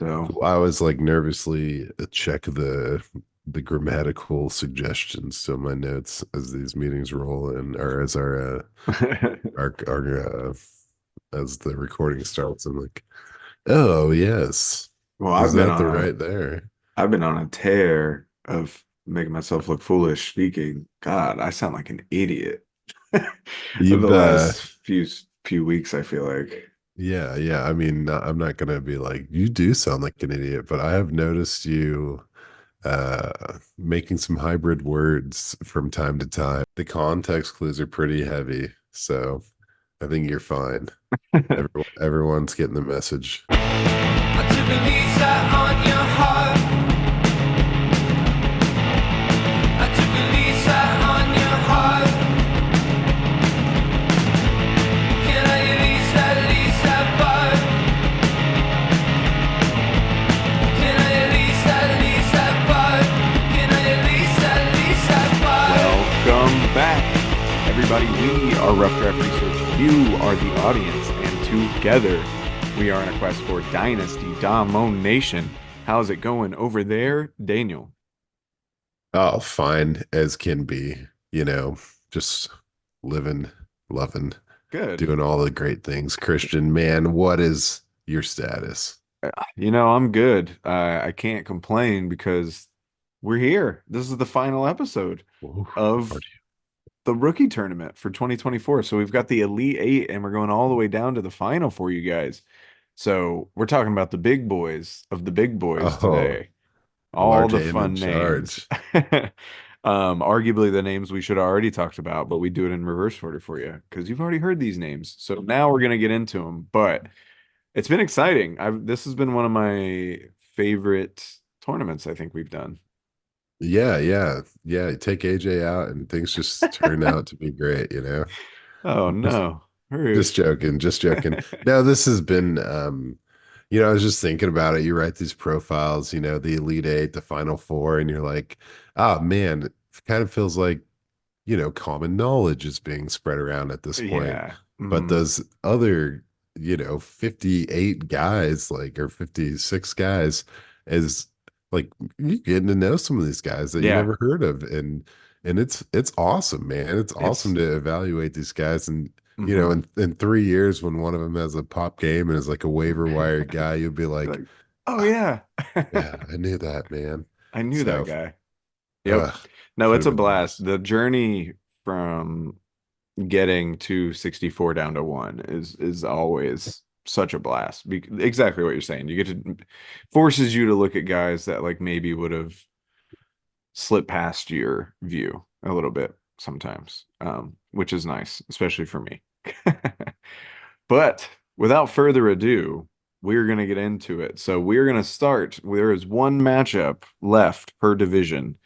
So I was like nervously check the grammatical suggestions to my notes as these meetings roll in, or as our as the recording starts. I'm like, oh yes, well, is that the right there? I've been on a tear of making myself look foolish speaking. God, I sound like an idiot the You've last few weeks, I feel like. yeah. I mean, I'm not gonna be like you do sound like an idiot, but I have noticed you making some hybrid words from time to time. The context clues are pretty heavy, so I think you're fine. Everyone's getting the message. I took a Lisa on your heart. I took a Lisa on your heart. Can I Lisa, Lisa Bart? Can I Lisa, Lisa Bart? Can I Lisa, Lisa Bart? Welcome back, everybody. We are Rough Draft Research. You are the audience, and together we are on a quest for Dynasty Domination. How's it going over there, Daniel? Oh, fine as can be, you know, just living, loving, Good. doing all the great things. Christian, man, what is your status? I'm good. I can't complain because we're here. This is the final episode Ooh, of the rookie tournament for 2024. So we've got the Elite Eight and we're going all the way down to the final for you guys. So we're talking about the big boys of the big boys oh, today. All the RJ in the fun names. charge. Arguably the names we should have already talked about, but we do it in reverse order for you because you've already heard these names. So now we're gonna get into them. But it's been exciting. This has been one of my favorite tournaments I think we've done. Yeah. Take AJ out and things just turn out to be great, you know? Oh Just no. just Rude. joking, just joking. No, this has been I was just thinking about it. You write these profiles, the Elite Eight, the Final Four, and you're like, oh man, it kind of feels like, common knowledge is being spread around at this point. Yeah. But Mm, those other, 58 guys, like, or 56 guys, is like you getting to know some of these guys that you yeah. never heard of. And it's awesome, man. It's awesome It's to evaluate these guys. And mhm. in 3 years, when one of them has a pop game and is like a waiver wire guy, you'll be like, Like, oh "Ah, yeah. yeah, I knew that, man." I knew that So, guy. Yep. No, should it's have a been blast. nice. The journey from getting to 64 down to one is always such a blast. Exactly what you're saying. You get to forces you to look at guys that like maybe would have slipped past your view a little bit sometimes, which is nice, especially for me. But without further ado, we're going to get into it. So we're going to start. There is one matchup left per division.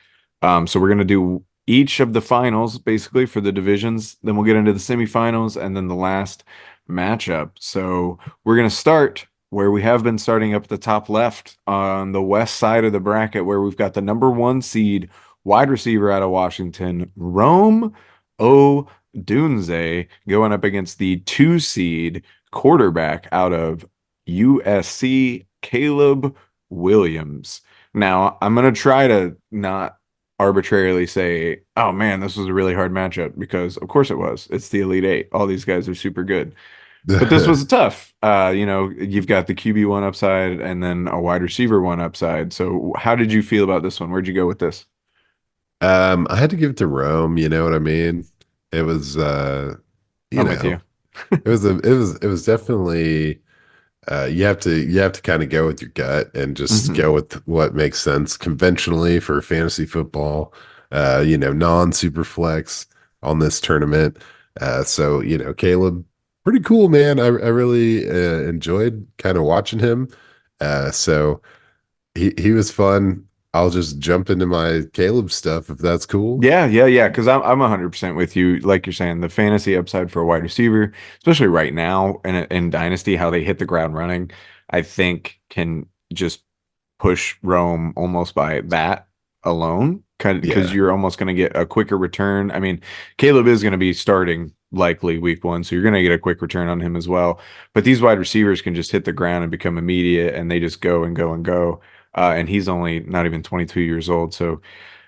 So we're going to do each of the finals basically for the divisions. Then we'll get into the semifinals and then the last matchup. So we're going to start where we have been starting up at the top left on the west side of the bracket, where we've got the number one seed wide receiver out of Washington, Rome Odunze, going up against the two seed quarterback out of USC, Caleb Williams. Now, I'm going to try to not arbitrarily say, oh man, this was a really hard matchup, because of course it was. It's the Elite Eight. All these guys are super good. But this was tough. You've got the QB1 upside and then a wide receiver one upside. So how did you feel about this one? Where'd you go with this? I had to give it to Rome, you know what I mean? It was you I'm with know, you. it was definitely you have to kind of go with your gut and just Mhm. go with what makes sense conventionally for fantasy football, non-super flex on this tournament. So, Caleb, pretty cool, man. I really enjoyed kind of watching him. So he was fun. I'll just jump into my Caleb stuff if that's cool. Yeah. Because I'm 100% with you. Like you're saying, the fantasy upside for a wide receiver, especially right now in Dynasty, how they hit the ground running, I think can just push Rome almost by that alone. Because Yeah. you're almost going to get a quicker return. I mean, Caleb is going to be starting likely week one. So you're going to get a quick return on him as well. But these wide receivers can just hit the ground and become immediate, and they just go and go and go. And he's only not even 22 years old. So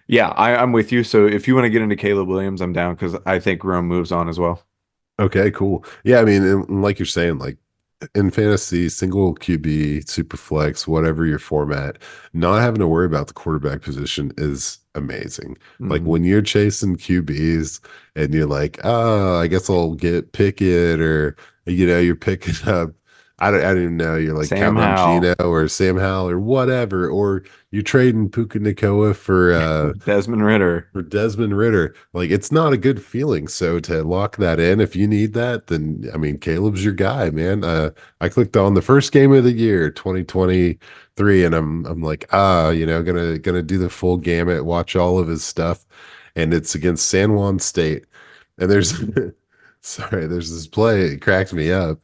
yeah, I'm with you. So if you want to get into Caleb Williams, I'm down because I think Rome moves on as well. Okay, cool. Yeah, I mean, and like you're saying, like in fantasy, single QB, super flex, whatever your format, not having to worry about the quarterback position is amazing. Like Mhm. when you're chasing QBs and you're like, oh, I guess I'll get Pickett, or you're picking up, I don't even know, you're like Sam counting on Gino Howell, or Sam Howell or whatever, or you're trading Puka Nakoa Desmond Ritter. for Desmond Ritter. Like it's not a good feeling. So to lock that in, if you need that, then I mean Caleb's your guy, man. I clicked on the first game of the year, 2023, and I'm like, gonna do the full gamut, watch all of his stuff, and it's against San Juan State. And there's sorry, there's this play, it cracks me up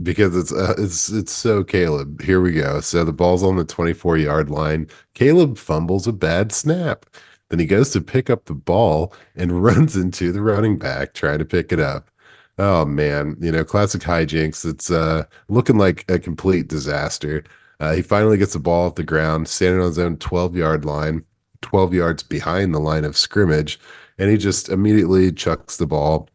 because it's so Caleb. Here we go. So the ball's on the 24-yard line. Caleb fumbles a bad snap. Then he goes to pick up the ball and runs into the running back trying to pick it up. Oh man, classic hijinks. It's looking like a complete disaster. He finally gets the ball off the ground, standing on his own 12-yard line, 12 yards behind the line of scrimmage, and he just immediately chucks the ball,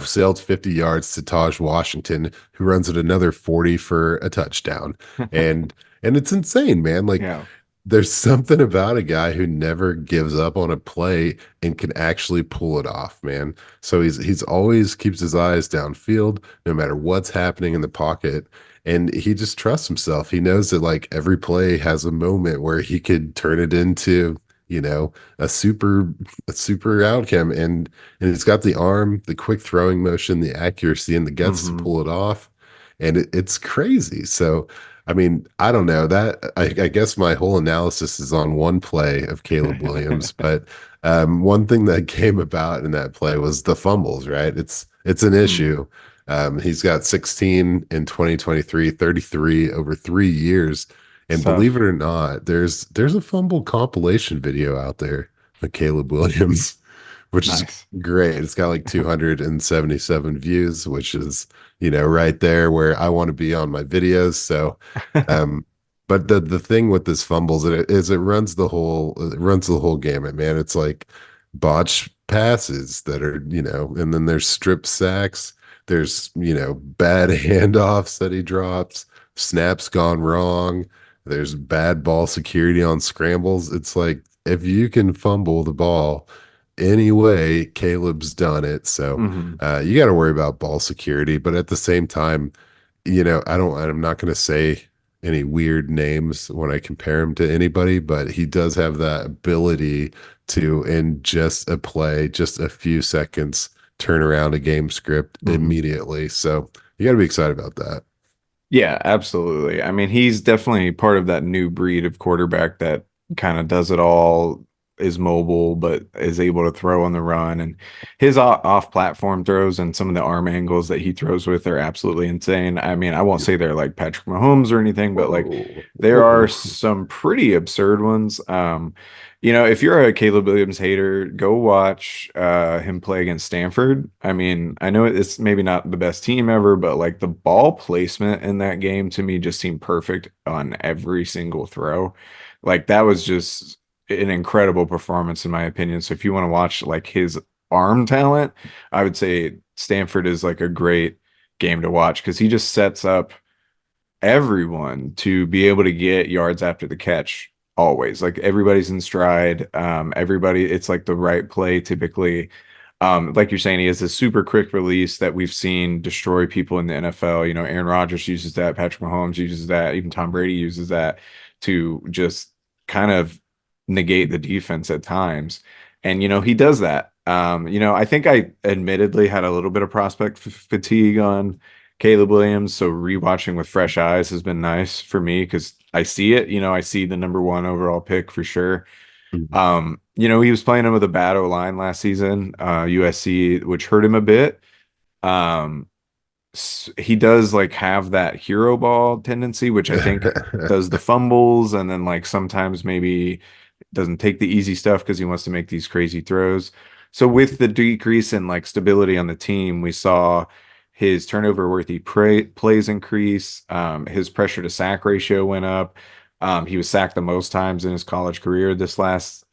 sailed 50 yards to Taj Washington, who runs it another 40 for a touchdown. And and it's insane, man. Like Yeah. there's something about a guy who never gives up on a play and can actually pull it off, man. So he's always keeps his eyes downfield, no matter what's happening in the pocket. And he just trusts himself. He knows that like every play has a moment where he could turn it into, a super outcome. And he's got the arm, the quick throwing motion, the accuracy, and the guts to Hmm. pull it off. And it's crazy. So I mean, I don't know that I guess my whole analysis is on one play of Caleb Williams, but one thing that came about in that play was the fumbles, right? It's an issue. He's got 16 in 2023, 33 over 3 years. And believe it Tough. or not, there's a fumble compilation video out there of Caleb Williams, which is Nice. great. It's got like 277 views, which is right there where I want to be on my videos. So, um, but the thing with this fumbles it runs the whole gamut, man. It's like botch passes that are, and then there's strip sacks. There's, bad handoffs that he drops, snaps gone wrong. There's bad ball security on scrambles. It's like if you can fumble the ball anyway, Caleb's done it. So Hmm. you got to worry about ball security, but at the same time, I'm not going to say any weird names when I compare him to anybody, but he does have that ability to, in just a play, just a few seconds, turn around a game script Hmm. immediately. So you got to be excited about that. Yeah, absolutely. I mean, he's definitely part of that new breed of quarterback that kind of does it all, is mobile, but is able to throw on the run. And his off-platform throws and some of the arm angles that he throws with are absolutely insane. I mean, I won't say they're like Patrick Mahomes or anything, but like Whoa. there are Whoa. some pretty absurd ones. If you're a Caleb Williams hater, go watch him play against Stanford. I mean, I know it's maybe not the best team ever, but like the ball placement in that game to me just seemed perfect on every single throw. Like that was just an incredible performance in my opinion. So if you want to watch like his arm talent, I would say Stanford is like a great game to watch because he just sets up everyone to be able to get yards after the catch always. Like everybody's in stride. Everybody, it's like the right play typically. Like you're saying, he has a super quick release that we've seen destroy people in the NFL. Aaron Rodgers uses that, Patrick Mahomes uses that, even Tom Brady uses that to just kind of negate the defense at times. And he does that. I think I admittedly had a little bit of prospect fatigue on Caleb Williams, so rewatching with fresh eyes has been nice for me because I see it. I see the number one overall pick for sure. He was playing him with a bad O line last season, USC, which hurt him a bit. Um, he does like have that hero ball tendency, which I think does the fumbles, and then like sometimes maybe doesn't take the easy stuff because he wants to make these crazy throws. So with the decrease in like stability on the team, we saw his turnover worthy plays increase. His pressure to sack ratio went up. He was sacked the most times in his college career this last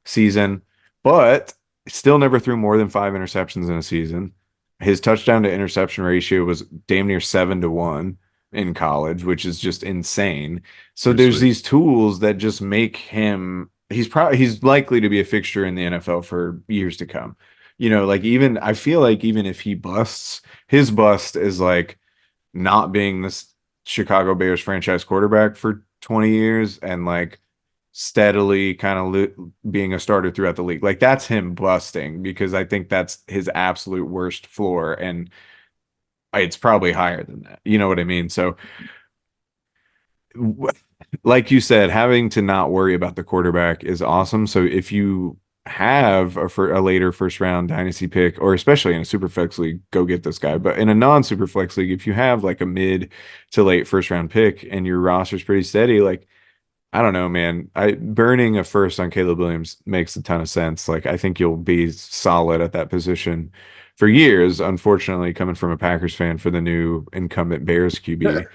season, but still never threw more than 5 interceptions in a season. His touchdown to interception ratio was damn near 7-1 in college, which is just insane. So Pretty there's sweet. these tools that just make him he's likely to be a fixture in the NFL for years to come. Like even I feel like even if he busts, his bust is like not being this Chicago Bears franchise quarterback for 20 years and like steadily kind of being a starter throughout the league. Like that's him busting because I think that's his absolute worst floor and it's probably higher than that. You know what I mean? So like you said, having to not worry about the quarterback is awesome. So if you have a later first round dynasty pick, or especially in a super flex league, go get this guy. But in a non super flex league, if you have like a mid to late first round pick and your roster's pretty steady, like I don't know, man. I burning a first on Caleb Williams makes a ton of sense. Like I think you'll be solid at that position for years. Unfortunately, coming from a Packers fan for the new incumbent Bears QB.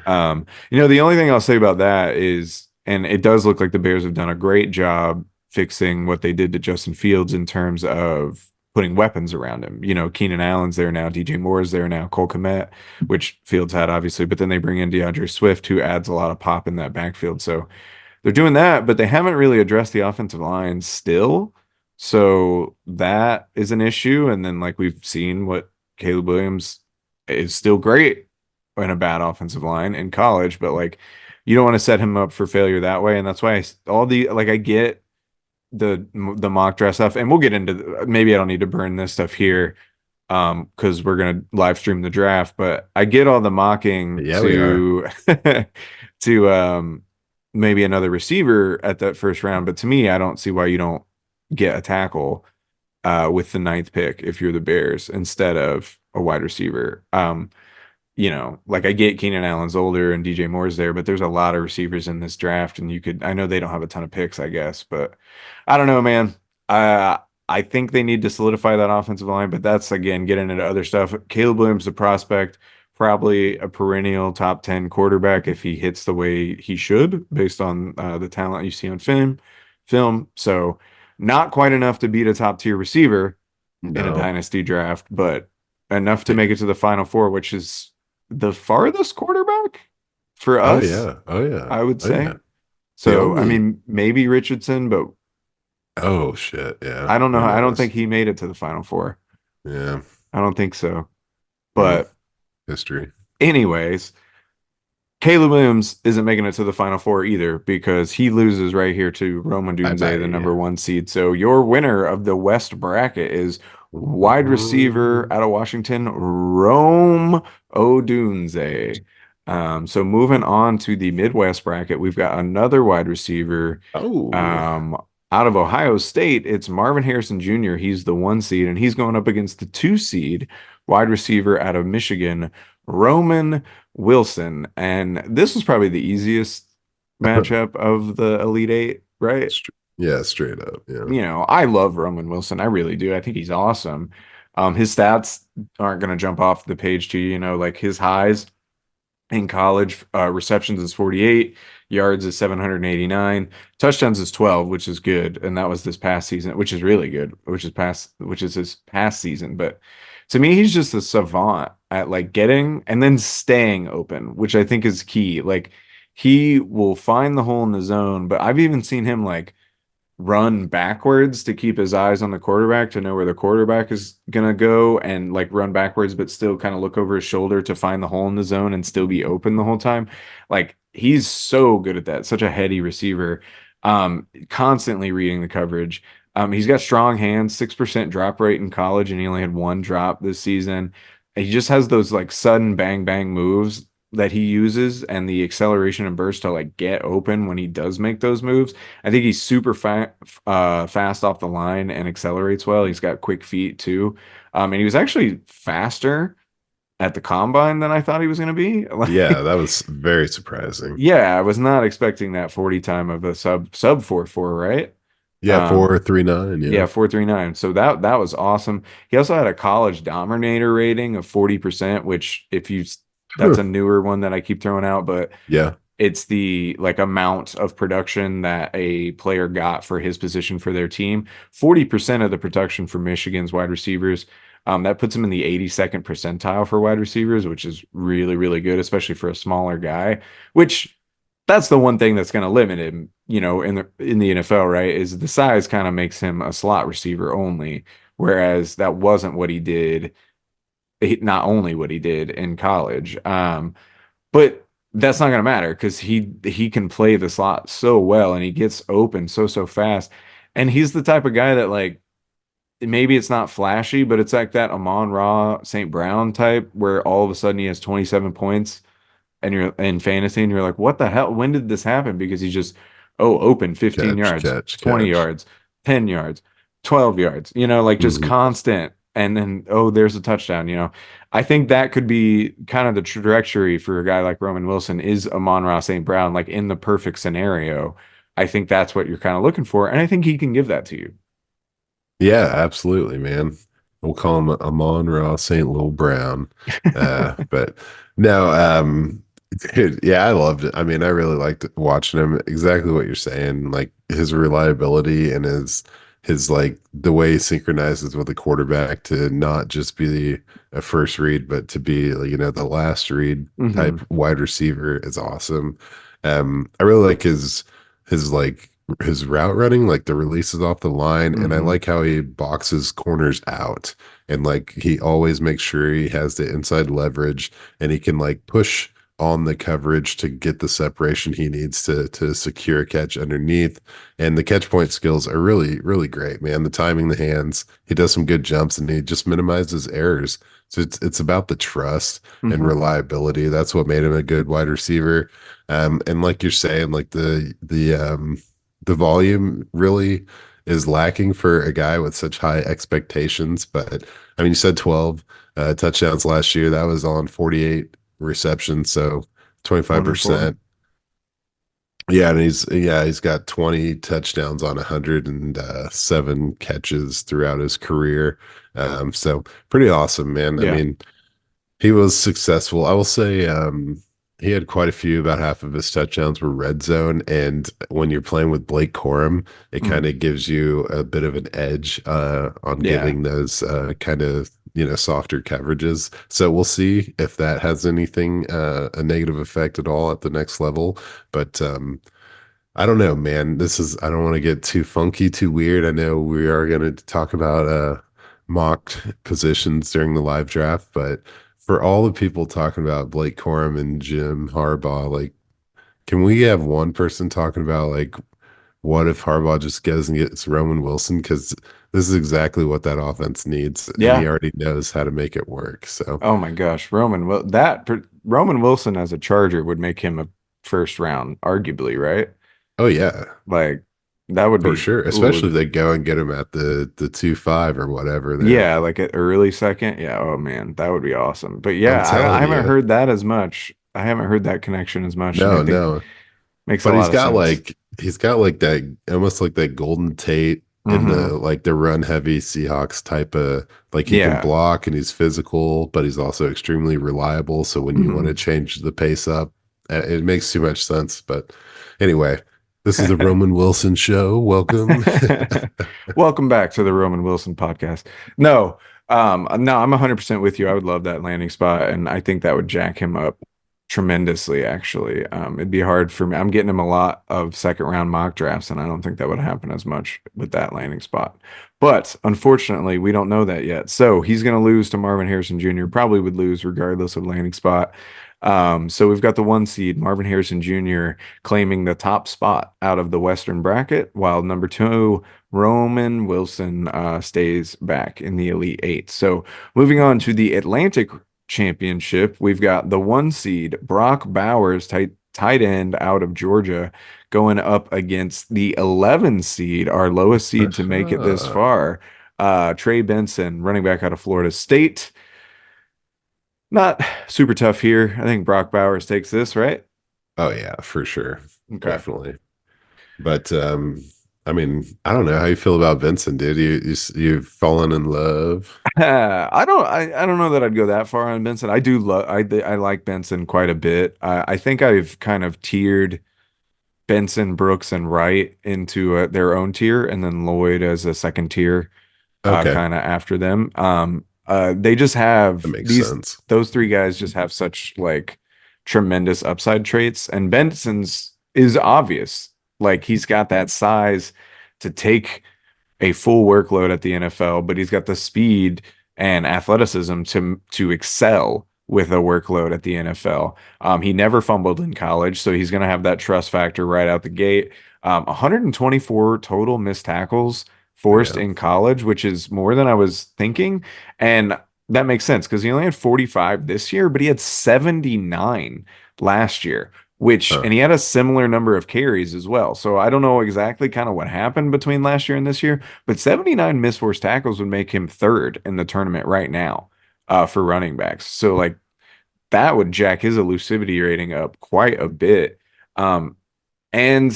The only thing I'll say about that is, and it does look like the Bears have done a great job fixing what they did to Justin Fields in terms of putting weapons around him. Keenan Allen's there now, DJ Moore's there now, Cole Kmet, which Fields had obviously, but then they bring in DeAndre Swift, who adds a lot of pop in that backfield. So they're doing that, but they haven't really addressed the offensive line still. So that is an issue. And then, like we've seen, what Caleb Williams is still great in a bad offensive line in college, but like you don't want to set him up for failure that way. And that's why all the like I get the mock draft stuff, and we'll get into maybe I don't need to burn this stuff here because we're gonna live stream the draft, but I get all the mocking Yeah, we are. to to maybe another receiver at that first round, but to me, I don't see why you don't get a tackle with the ninth pick if you're the Bears instead of a wide receiver. Like I get Keenan Allen's older and DJ Moore's there, but there's a lot of receivers in this draft, and I know they don't have a ton of picks, I guess, but I don't know, man. I think they need to solidify that offensive line, but that's again getting into other stuff. Caleb Williams, the prospect, probably a perennial top 10 quarterback if he hits the way he should, based on the talent you see on film. So not quite enough to beat a top tier receiver in a No. dynasty draft, but enough to make it to the final four, which is the farthest quarterback for Oh us, yeah. Oh yeah. I would Oh yeah. say. The So, I only mean, maybe Richardson, but oh shit. Yeah. I don't know. Who I don't knows? think he made it to the final four. Yeah. I don't think so. Hmm. But, History. anyways, Caleb Williams isn't making it to the final four either because he loses right here to Roman Bye Dunze, the bye. number one seed. So your winner of the West bracket is wide receiver out of Washington, Rome Odunze. So moving on to the Midwest bracket, we've got another wide receiver Oh. um, out of Ohio State. It's Marvin Harrison Jr. He's the one seed, and he's going up against the two seed wide receiver out of Michigan, Roman Wilson. And this was probably the easiest matchup of the Elite Eight, right? Yeah, straight up. Yeah. I love Roman Wilson. I really do. I think he's awesome. His stats aren't going to jump off the page to you, like his highs in college, receptions is 48, yards is 789, touchdowns is 12, which is good. And that was this past season, which is really good, which is his past season. But to me, he's just a savant at like getting and then staying open, which I think is key. Like he will find the hole in the zone, but I've even seen him like run backwards to keep his eyes on the quarterback to know where the quarterback is going to go and like run backwards, but still kind of look over his shoulder to find the hole in the zone and still be open the whole time. Like he's so good at that. Such a heady receiver. Constantly reading the coverage. He's got strong hands, 6% drop rate in college, and he only had one drop this season. He just has those like sudden bang bang moves that he uses and the acceleration and burst to like get open when he does make those moves. I think he's super fast off the line and accelerates well. He's got quick feet too. And he was actually faster at the combine than I thought he was going to be. Yeah, that was very surprising. Yeah, I was not expecting that 40 time of a sub 4.4, right? Yeah, 4.39. Yeah, Yeah. 4.39. So that was awesome. He also had a college dominator rating of 40%, which that's a Huh. newer one that I keep throwing out, but Yeah. it's the like amount of production that a player got for his position for their team. 40% of the production for Michigan's wide receivers. That puts him in the 82nd percentile for wide receivers, which is really, really good, especially for a smaller guy, which that's the one thing that's going to limit him, in the NFL, right? Is the size kind of makes him a slot receiver only, whereas that wasn't what he did, not only what he did in college. But that's not going to matter because he can play the slot so well and he gets open so fast. And he's the type of guy that like maybe it's not flashy, but it's like that Amon Ra St. Brown type where all of a sudden he has 27 points and you're in fantasy and you're like, what the hell? When did this happen? Because he's just, open 15 Catch, yards, catch, 20 catch. yards, 10 yards, 12 yards, like just Hmm. constant. And then, there's a touchdown. I think that could be kind of the trajectory for a guy like Roman Wilson is Amon-Ra St. Brown, like in the perfect scenario. I think that's what you're kind of looking for. And I think he can give that to you. Yeah, absolutely, man. We'll call him Amon Ross St. Lil Brown. But no, dude, yeah, I loved it. I mean, I really liked watching him. Exactly what you're saying, like his reliability and his like the way he synchronizes with the quarterback to not just be a first read, but to be the last read Hmm. type wide receiver is awesome. I really like his like his route running, like the releases off the line, and I Hmm. like how he boxes corners out and like he always makes sure he has the inside leverage and he can like push on the coverage to get the separation he needs to secure a catch underneath. And the catch point skills are really, really great, man. The timing, the hands, he does some good jumps and he just minimizes errors. So it's about the trust and Hmm. reliability. That's what made him a good wide receiver. And like you're saying, like the volume really is lacking for a guy with such high expectations. But I mean, you said 12 touchdowns last year. That was on 48 receptions, so 104. 25%. Yeah, and he's got 20 touchdowns on 107 catches throughout his career. So pretty awesome, man. I Yeah. mean, he was successful. I will say he had quite a few, about half of his touchdowns were red zone. And when you're playing with Blake Corum, it kind Mm. of gives you a bit of an edge on Yeah. getting those kind of, softer coverages. So we'll see if that has anything, a negative effect at all at the next level. But I don't know, man. I don't want to get too funky, too weird. I know we are going to talk about mocked positions during the live draft, but for all the people talking about Blake Corum and Jim Harbaugh, like, can we have one person talking about, like, what if Harbaugh just goes and gets Roman Wilson? Because this is exactly what that offense needs, and he Yeah. already knows how to make it work. So, Oh my gosh, Roman Wilson as a Charger would make him a first round, arguably, right? oh yeah, Like that would for be, sure. Especially if they go and get him at the 2.5 or whatever there. yeah, like an early second. Yeah, oh man, that would be awesome. But I'm yeah, I telling haven't you. heard that as much. I haven't heard that connection as much, and I No, think no. makes a But lot of sense. he's got like that almost like that Golden Tate in Hmm. the run heavy Seahawks type of like he can Yeah. block and he's physical, but he's also extremely reliable. So when you want to Hmm. change the pace up, it makes too much sense. But anyway, this is the Roman Wilson show. Welcome. Welcome back to the Roman Wilson podcast. No, no, I'm 100% with you. I would love that landing spot, and I think that would jack him up tremendously, actually. It'd be hard for me. I'm getting him a lot of second round mock drafts, and I don't think that would happen as much with that landing spot. But unfortunately, we don't know that yet. So he's going to lose to Marvin Harrison Jr., probably would lose regardless of landing spot. So we've got the one seed, Marvin Harrison Jr., claiming the top spot out of the Western bracket, while number two, Roman Wilson, stays back in the Elite Eight. So moving on to the Atlantic Championship, we've got the one seed, Brock Bowers, tight end out of Georgia, going up against the 11 seed, our lowest seed to make it this Uh-huh. far, Trey Benson, running back out of Florida State. Not super tough here. I think Brock Bowers takes this, right? Oh yeah, for sure. Okay. Definitely. But I mean, I don't know how you feel about Benson, dude. You've fallen in love. I don't know that I'd go that far on Benson. I do love I like Benson quite a bit. I think I've kind of tiered Benson, Brooks, and Wright into their own tier, and then Lloyd as a second tier, Okay, kind of after them. They just that have makes sense. those three guys just have such like tremendous upside traits, and Benson's is obvious. Like he's got that size to take a full workload at the NFL, but he's got the speed and athleticism to excel with a workload at the NFL. He never fumbled in college, so he's going to have that trust factor right out the gate. 124 total missed tackles forced Yeah. in college, which is more than I was thinking, and that makes sense because he only had 45 this year, but he had 79 last year. Huh. And he had a similar number of carries as well. So I don't know exactly kind of what happened between last year and this year, but 79 missed forced tackles would make him third in the tournament right now, for running backs. So like that would jack his elusivity rating up quite a bit. Um, and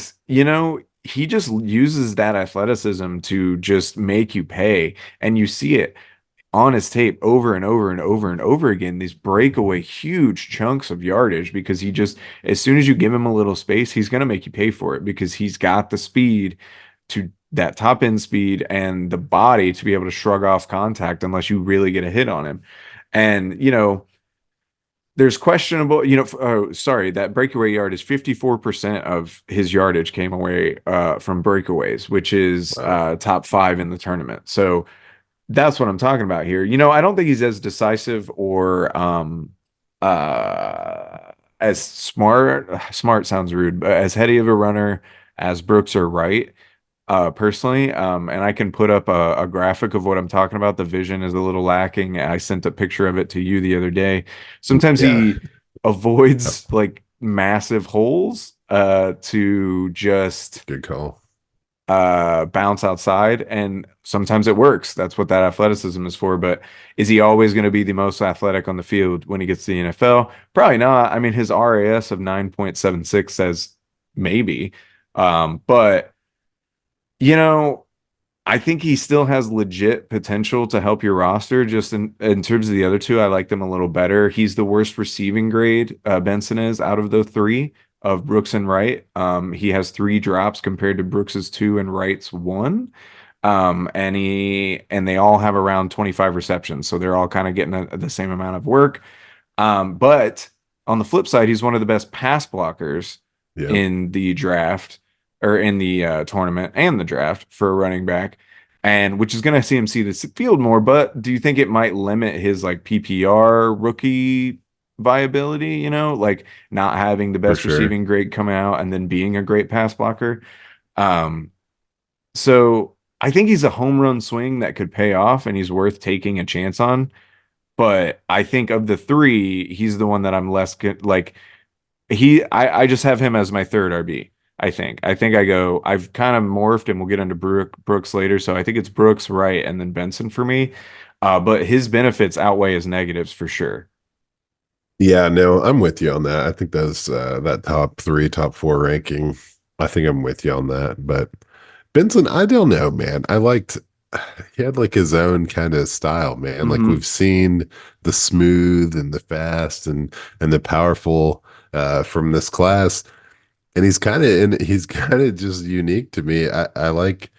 he just uses that athleticism to just make you pay. And you see it on his tape over and over and over and over again, these breakaway huge chunks of yardage because he just, as soon as you give him a little space, he's going to make you pay for it because he's got the speed to that top end speed and the body to be able to shrug off contact unless you really get a hit on him. And, there's questionable, oh, sorry, that breakaway yard is 54% of his yardage came away from breakaways, which is Wow. top five in the tournament. So, that's what I'm talking about here. I don't think he's as decisive or as smart. Smart sounds rude, but as heady of a runner as Brooks or Wright, personally. And I can put up a graphic of what I'm talking about. The vision is a little lacking. I sent a picture of it to you the other day. Sometimes Yeah. he avoids like massive holes to just Good call. bounce outside, and sometimes it works. That's what that athleticism is for. But is he always going to be the most athletic on the field when he gets to the NFL? Probably not. I mean, his RAS of 9.76 says maybe. But you know, I think he still has legit potential to help your roster. Just in terms of the other two, I like them a little better. He's the worst receiving grade, Benson is, out of the three of Brooks and Wright. He has three drops compared to Brooks's two and Wright's one. And they all have around 25 receptions, so they're all kind of getting the same amount of work. But on the flip side, he's one of the best pass blockers Yep. in the draft or in the tournament and the draft for a running back, and which is going to see him see the field more. But do you think it might limit his like PPR rookie viability? Like not having the For best sure. receiving grade come out and then being a great pass blocker. Um, so I think he's a home run swing that could pay off, and he's worth taking a chance on. But I think of the three, he's the one that I'm less good. Like I just have him as my third RB. I think I've kind of morphed, and we'll get into Brooks later. So I think it's Brooks, Wright, and then Benson for me. But his benefits outweigh his negatives for sure. Yeah, no, I'm with you on that. I think those that top three, top four ranking, I think I'm with you on that. But Benson, I don't know, man. I liked he had like his own kind of style, man. Like Hmm. we've seen the smooth and the fast and the powerful from this class. And he's kind of just unique to me. I like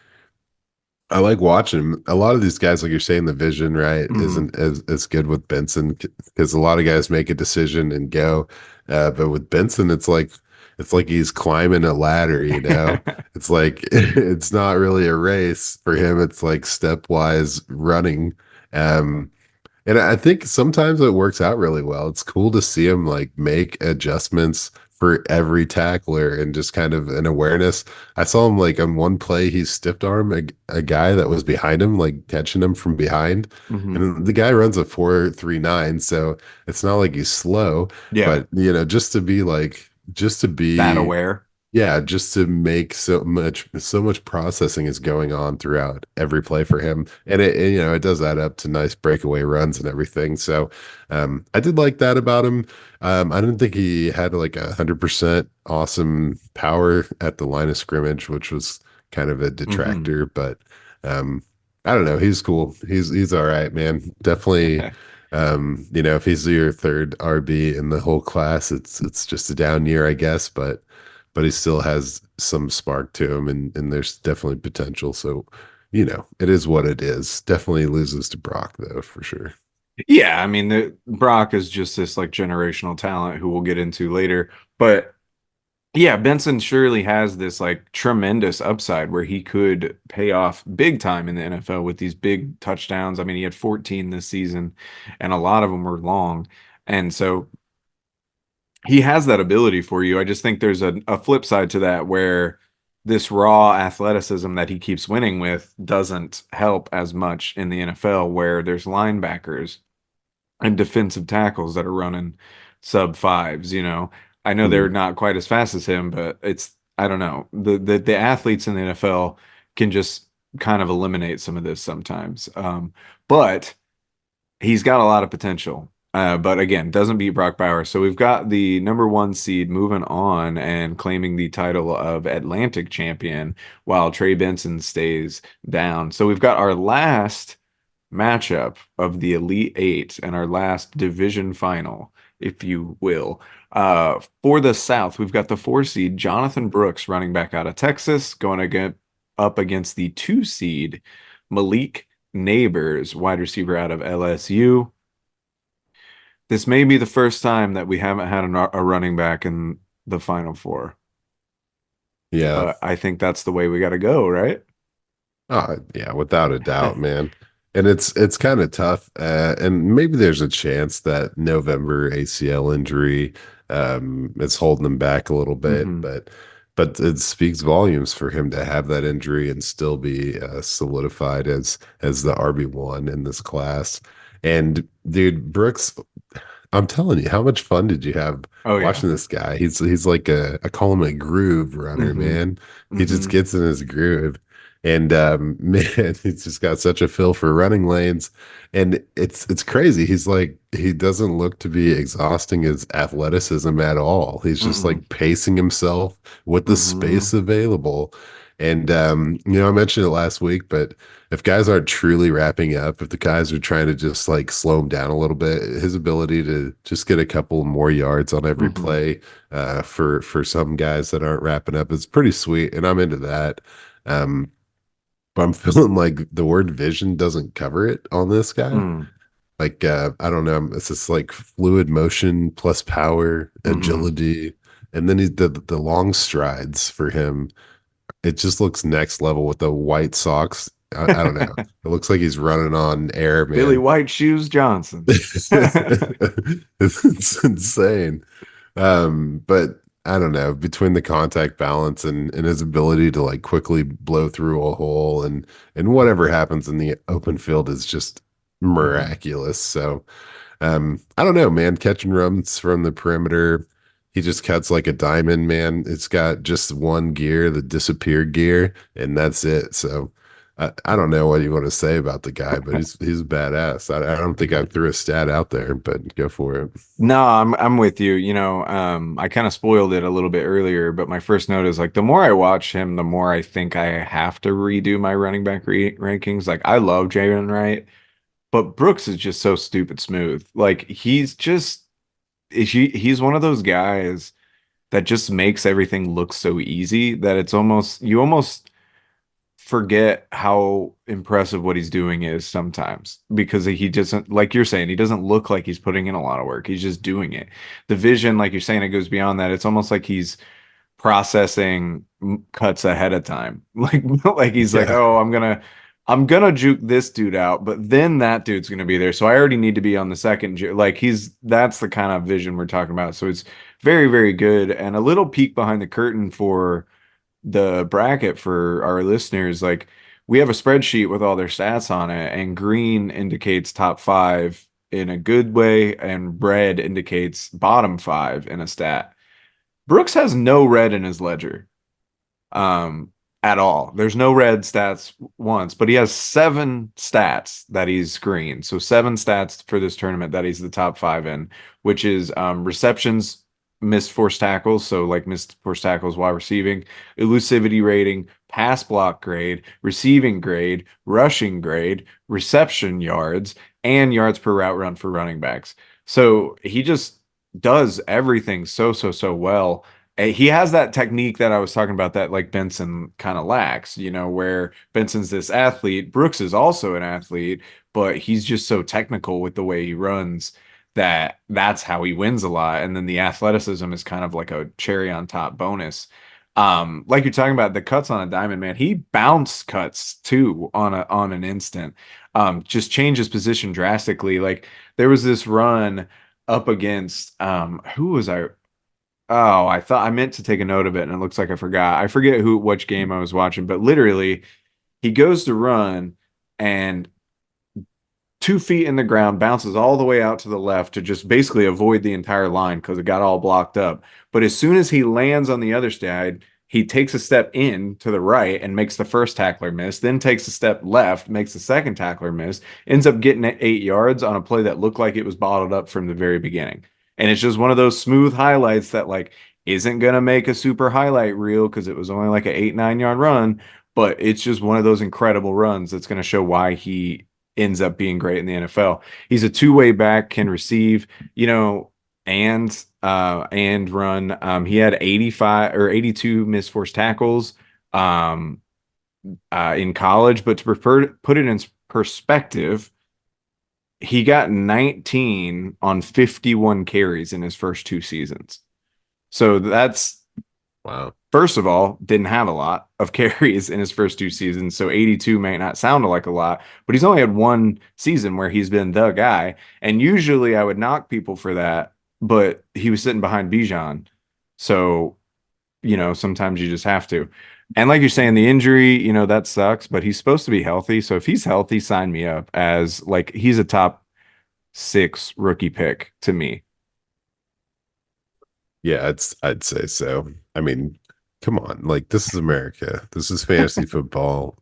watching him. A lot of these guys, like you're saying, the vision, right, Hmm. isn't as good with Benson because a lot of guys make a decision and go. But with Benson, it's like he's climbing a ladder, you know? It's like it's not really a race for him. It's like stepwise running. Um, and I think sometimes it works out really well. It's cool to see him like make adjustments for every tackler and just kind of an awareness. I saw him like on one play, he stiffed arm a guy that was behind him, like catching him from behind. Hmm. And the guy runs a 4.39, so it's not like he's slow, Yeah, but just to that be aware. yeah, just to make so much processing is going on throughout every play for him. And it does add up to nice breakaway runs and everything. So I did like that about him. I didn't think he had like 100% awesome power at the line of scrimmage, which was kind of a Mhm. detractor, but um, I don't know. He's cool. He's all right, man. Definitely. If he's your third RB in the whole class, it's just a down year, I guess, but he still has some spark to him, and there's definitely potential. So, it is what it is. Definitely loses to Brock though, for sure. Yeah, I mean, Brock is just this like generational talent who we'll get into later. But yeah, Benson surely has this like tremendous upside where he could pay off big time in the NFL with these big touchdowns. I mean, he had 14 this season, and a lot of them were long. And so he has that ability for you. I just think there's a flip side to that where this raw athleticism that he keeps winning with doesn't help as much in the NFL, where there's linebackers and defensive tackles that are running sub fives, you know. I know they're Hmm. not quite as fast as him, but it's I don't know. The athletes in the NFL can just kind of eliminate some of this sometimes. But he's got a lot of potential. But again, doesn't beat Brock Bowers. So we've got the number one seed moving on and claiming the title of Atlantic champion while Trey Benson stays down. So we've got our last matchup of the Elite Eight and our last division final, if you will. For the South, we've got the four seed Jonathan Brooks, running back out of Texas, up against the two seed Malik Neighbors, wide receiver out of LSU. This may be the first time that we haven't had a running back in the Final Four, Yeah. but I think that's the way we got to go, right? Oh, yeah, without a doubt, man. And it's kind of tough. And maybe there's a chance that November ACL injury is holding him back a little bit, Hmm. but it speaks volumes for him to have that injury and still be solidified as the RB1 in this class. And dude, Brooks, I'm telling you, how much fun did you have Oh yeah. watching this guy? He's like I call him a groove runner, Hmm. man. He just Hmm. gets in his groove. And man, he's just got such a feel for running lanes. And it's crazy. He's like he doesn't look to be exhausting his athleticism at all. He's just Hmm. like pacing himself with the Hmm. space available. And I mentioned it last week, but if guys aren't truly wrapping up, if the guys are trying to just like slow him down a little bit, his ability to just get a couple more yards on every Hmm. play for some guys that aren't wrapping up is pretty sweet, and I'm into that. Um, but I'm feeling like the word vision doesn't cover it on this guy. Mm. Like I don't know, it's just like fluid motion plus power, Hmm. agility, and then the long strides for him, it just looks next level with the white socks. I don't know. It looks like he's running on air, Billy man. White Shoes Johnson. It's insane. But I don't know, between the contact balance and his ability to like quickly blow through a hole and whatever happens in the open field is just Hmm. miraculous. So I don't know, man. Catching runs from the perimeter. He just cuts like a diamond, man. It's got just one gear, the disappear gear, and that's it. So I don't know what you want to say about the guy, but he's badass. I don't think I threw a stat out there, but go for it. No, I'm with you. I kind of spoiled it a little bit earlier, but my first note is like the more I watch him, the more I think I have to redo my running back rankings. Like I love Jalen Wright, but Brooks is just so stupid smooth. Like he's one of those guys that just makes everything look so easy that it's almost you almost forget how impressive what he's doing is sometimes because he doesn't, like you're saying, he doesn't look like he's putting in a lot of work. He's just doing it. The vision, like you're saying, it goes beyond that. It's almost like he's processing cuts ahead of time. Like he's like, Yeah. oh, I'm gonna juke this dude out, but then that dude's gonna be there. So I already need to be on the second like that's the kind of vision we're talking about. So it's very, very good. And a little peek behind the curtain for the bracket for our listeners, like we have a spreadsheet with all their stats on it, and green indicates top five in a good way, and red indicates bottom five in a stat. Brooks has no red in his ledger, um, at all. There's no red stats once, but he has seven stats that he's green. So seven stats for this tournament that he's the top five in, which is receptions. missed forced tackles, so like missed forced tackles while receiving, elusivity rating, pass block grade, receiving grade, rushing grade, reception yards, and yards per route run for running backs. So he just does everything so well. He has that technique that I was talking about that like Benson kind of lacks, where Benson's this athlete, Brooks is also an athlete, but he's just so technical with the way he runs that's how he wins a lot. And then the athleticism is kind of like a cherry on top bonus. Like you're talking about the cuts on a diamond, man, he bounce cuts too on an instant. Just changes position drastically. Like there was this run up against who was I? Oh, I thought I meant to take a note of it, and it looks like I forgot. I forget which game I was watching, but literally he goes to run and 2 feet in the ground, bounces all the way out to the left to just basically avoid the entire line because it got all blocked up. But as soon as he lands on the other side, he takes a step in to the right and makes the first tackler miss, then takes a step left, makes the second tackler miss, ends up getting 8 yards on a play that looked like it was bottled up from the very beginning. And it's just one of those smooth highlights that like isn't gonna make a super highlight reel because it was only like an 8, 9 yard run, but it's just one of those incredible runs that's gonna show why he ends up being great in the NFL. He's a two-way back, can receive, and run. He had 85 or 82 missed forced tackles in college, but to put it in perspective, he got 19 on 51 carries in his first 2 seasons. So that's Wow. first of all, didn't have a lot of carries in his first 2 seasons, so 82 may not sound like a lot, but he's only had one season where he's been the guy. And usually I would knock people for that, but he was sitting behind Bijan. So, sometimes you just have to. And like you're saying, the injury, that sucks, but he's supposed to be healthy. So if he's healthy, sign me up as like he's a top 6 rookie pick to me. Yeah, I'd say so. I mean, come on, like this is America. This is fantasy football.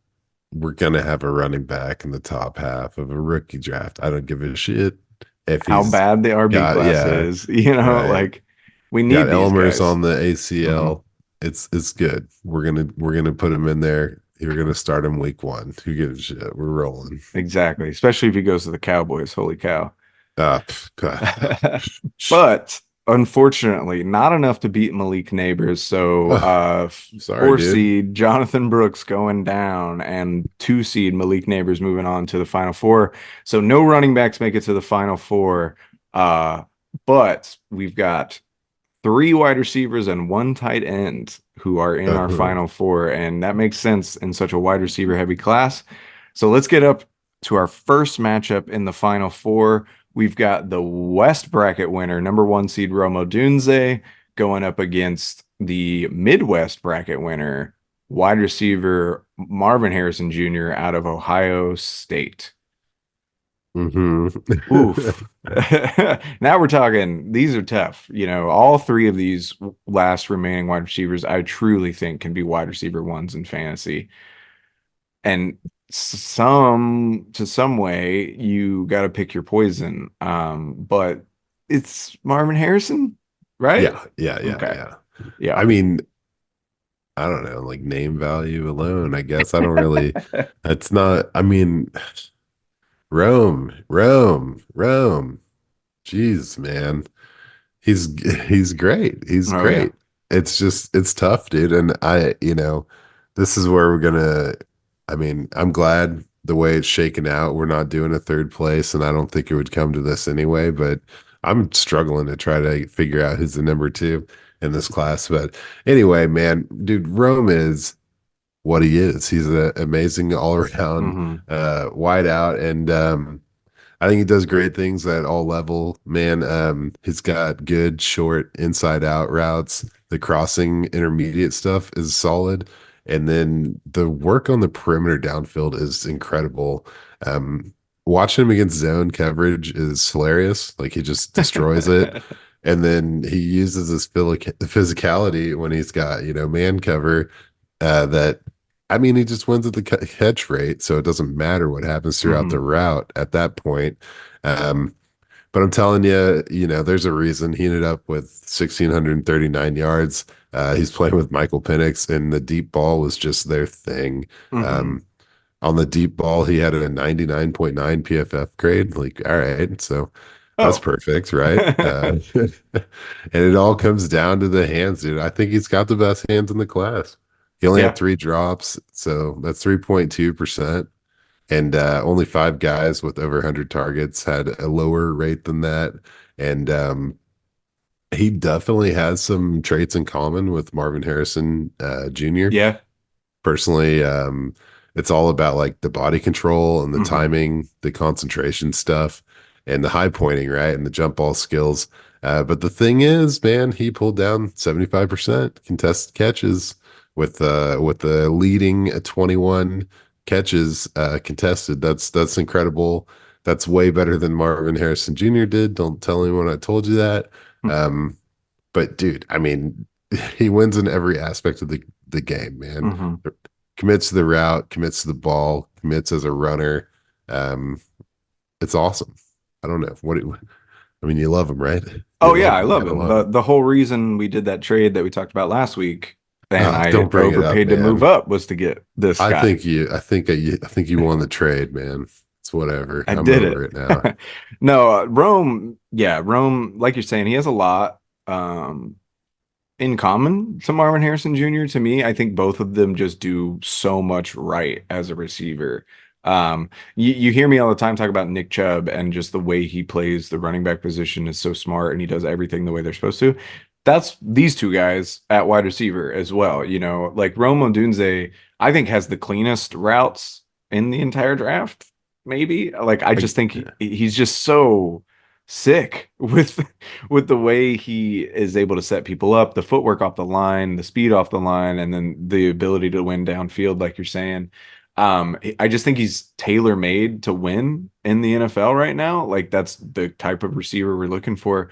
We're gonna have a running back in the top half of a rookie draft. I don't give a shit if How he's bad the RB got class yeah, is, right. like we need Got these Elmer's guys. on the Mhm. ACL. It's good. We're gonna put him in there. You're gonna start him week 1. Who gives a shit? We're rolling. Exactly, especially if he goes to the Cowboys. Holy cow. Pff, But unfortunately, not enough to beat Malik Neighbors. So, sorry, dude. four seed Jonathan Brooks going down, and 2 seed Malik Neighbors moving on to the final four. So, no running backs make it to the final four. Uh, but we've got 3 wide receivers and 1 tight end who are in our Uh-huh. final four, and that makes sense in such a wide receiver heavy class. So let's get up to our first matchup in the final four. We've got the West bracket winner, number 1 seed Romo Dunze, going up against the Midwest bracket winner, wide receiver Marvin Harrison Jr. out of Ohio State. hmm Oof. Now we're talking, these are tough. All three of these last remaining wide receivers, I truly think can be wide receiver ones in fantasy. And to some way, you got to pick your poison. But it's Marvin Harrison, right? Okay. Yeah. Yeah. I mean, I don't know, like name value alone, I guess. I don't really, it's not, I mean, Rome. Jeez, man. He's he's great. He's Oh, yeah. great. It's just it's tough, dude. And this is where we're gonna I mean, I'm glad the way it's shaken out. We're not doing a third place, and I don't think it would come to this anyway, but I'm struggling to try to figure out who's the number 2 in this class. But anyway, man, dude, Rome is what he is. He's an amazing all around Hmm. wide out and I think he does great things at all level, man. He's got good short inside out routes. The crossing intermediate stuff is solid. And then the work on the perimeter downfield is incredible. Um, Watching him against zone coverage is hilarious. Like he just destroys it. And then he uses his physicality when he's got, man cover that I mean, he just wins at the catch rate, so it doesn't matter what happens throughout the Hmm. route at that point. Um, But I'm telling you, there's a reason he ended up with 1,639 yards. He's playing with Michael Penix, and the deep ball was just their thing. Mhm. On the deep ball, he had a 99.9 PFF grade. Like, all right, so that's Oh. perfect, right? And it all comes down to the hands, dude. I think he's got the best hands in the class. He only had Yeah. 3 drops, so that's 3.2%. And only 5 guys with over 100 targets had a lower rate than that. And he definitely has some traits in common with Marvin Harrison Jr. Yeah. Personally, it's all about like the body control and the Mhm. timing, the concentration stuff, and the high pointing, right? And the jump ball skills. But the thing is, man, he pulled down 75% contested catches with the leading 21 catches contested. That's incredible. That's way better than Marvin Harrison Jr. did. Don't tell anyone I told you that. Um, but dude, I mean, he wins in every aspect of the game, man. Mhm. Commits to the route, commits to the ball, commits as a runner. Um, it's awesome. I don't know I mean, you love him, right? Oh You yeah, love I him. You love gotta him. love The him. the whole reason we did that trade that we talked about last week, and I Don't bring it up, overpaid to move man. up, was to get this guy. I think you won the trade, man. It's whatever. I I'm did over it now. it. No, Rome, yeah, Rome, like you're saying, he has a lot um in common to Marvin Harrison Jr. To me, I think both of them just do so much right as a receiver. You hear me all the time talk about Nick Chubb and just the way he plays the running back position is so smart and he does everything the way they're supposed to. That's these two guys at wide receiver as well. Like Rome Odunze, I think has the cleanest routes in the entire draft. Maybe like I I, just think he's just so sick with the way he is able to set people up, the footwork off the line, the speed off the line, and then the ability to win downfield, like you're saying. I just think he's tailor made to win in the NFL right now. Like that's the type of receiver we're looking for.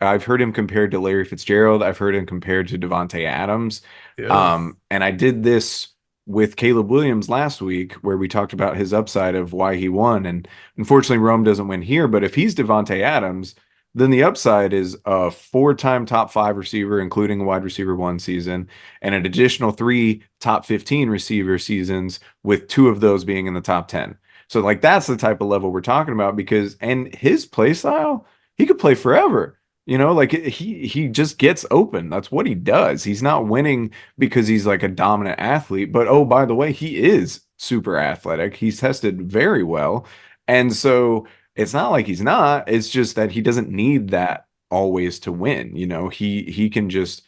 I've heard him compared to Larry Fitzgerald. I've heard him compared to Devontae Adams. yeah. And I did this with Caleb Williams last week, where we talked about his upside of why he won. And unfortunately, Rome doesn't win here. But if he's Devontae Adams, then the upside is a four-time top five receiver, including a wide receiver one season, and an additional three top 15 receiver seasons, with two of those being in the top 10. So, like, that's the type of level we're talking about and his play style, he could play forever. Like he just gets open. That's what he does. He's not winning because he's like a dominant athlete, but oh, by the way, he is super athletic. He's tested very well. And so it's not like he's not. It's just that he doesn't need that always to win. He can just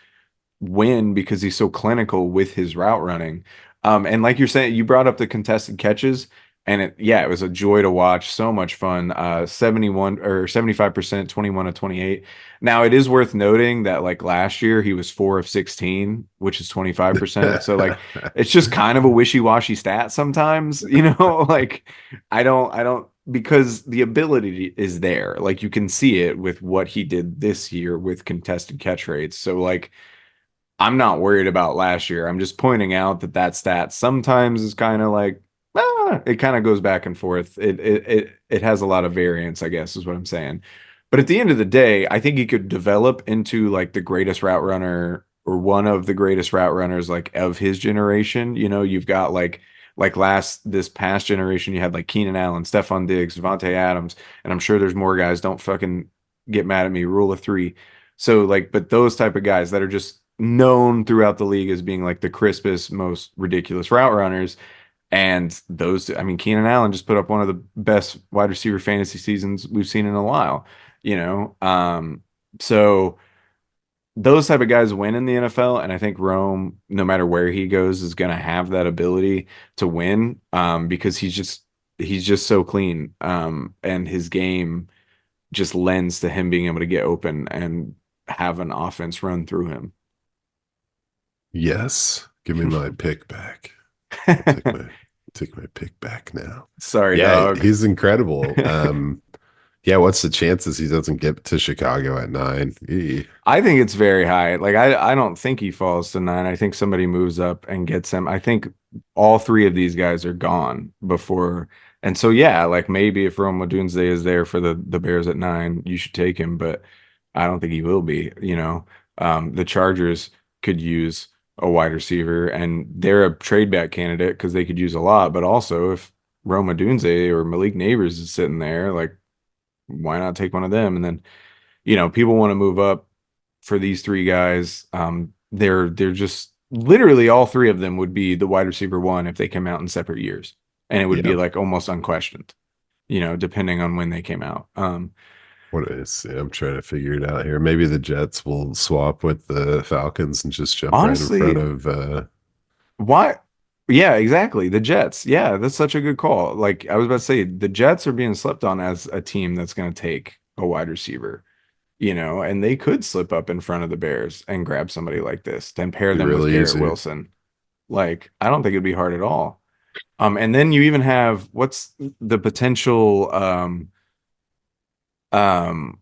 win because he's so clinical with his route running. And like you're saying, you brought up the contested catches, and it was a joy to watch. So much fun. 71 or 75%, 21 to 28. Now it is worth noting that like last year he was 4 of 16, which is 25%. So like it's just kind of a wishy-washy stat sometimes, like I don't because the ability is there. Like you can see it with what he did this year with contested catch rates. So like I'm not worried about last year. I'm just pointing out that stat sometimes is kind of like it kind of goes back and forth. It has a lot of variance, I guess, is what I'm saying. But at the end of the day, I think he could develop into like the greatest route runner or one of the greatest route runners like of his generation. You've got like this past generation, you had like Keenan Allen, Stephon Diggs, Devontae Adams, and I'm sure there's more guys. Don't fucking get mad at me. Rule of three. So like, but those type of guys that are just known throughout the league as being like the crispest, most ridiculous route runners. And I mean, Keenan Allen just put up one of the best wide receiver fantasy seasons we've seen in a while, you know? So those type of guys win in the NFL. And I think Rome, no matter where he goes, is going to have that ability to win because he's just so clean. And his game just lends to him being able to get open and have an offense run through him. Yes. Give me my pick back. I'll take my pick back now. Sorry, Yeah, dog. he's incredible. Yeah, what's the chances he doesn't get to Chicago at 9? I think it's very high. Like I don't think he falls to 9. I think somebody moves up and gets him. I think all three of these guys are gone before And so yeah, like maybe if Rome Odunze is there for the Bears at 9, you should take him, but I don't think he will be, you know. The Chargers could use a wide receiver and they're a trade back candidate because they could use a lot, but also if Rome Odunze or Malik Neighbors is sitting there, like why not take one of them? And then, people want to move up for these three guys. They're just literally all three of them would be the wide receiver one if they came out in separate years, and it would be Yeah. like almost unquestioned, depending on when they came out. What is I'm trying to figure it out here. Maybe the Jets will swap with the Falcons and just jump right in front Honestly, of why? Yeah, exactly. The Jets. Yeah, that's such a good call. Like I was about to say, the Jets are being slept on as a team that's going to take a wide receiver. And they could slip up in front of the Bears and grab somebody like this, then pair be them with really Garrett easy. Wilson. Like, I don't think it'd be hard at all. And then you even have what's the potential um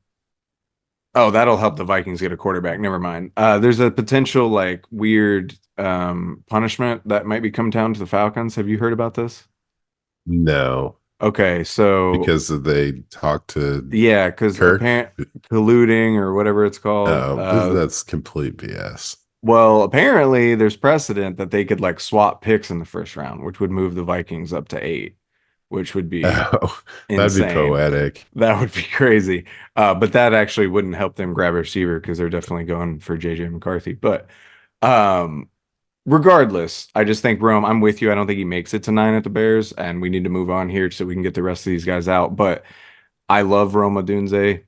oh, that'll help the Vikings get a quarterback. Never mind. There's a potential like weird punishment that might be come down to the Falcons. Have you heard about this? No, Okay, so because they talked to yeah, because Kirk. apparent colluding or whatever it's called. Oh, that's complete BS. Well, apparently there's precedent that they could like swap picks in the first round, which would move the Vikings up to 8, which would be Oh, that'd be insane. poetic. That would be crazy. But that actually wouldn't help them grab a receiver because they're definitely going for JJ McCarthy. But um, regardless, I just think Rome, I'm with you. I don't think he makes it to 9 at the Bears, and we need to move on here so we can get the rest of these guys out. But I love Roma Dunze.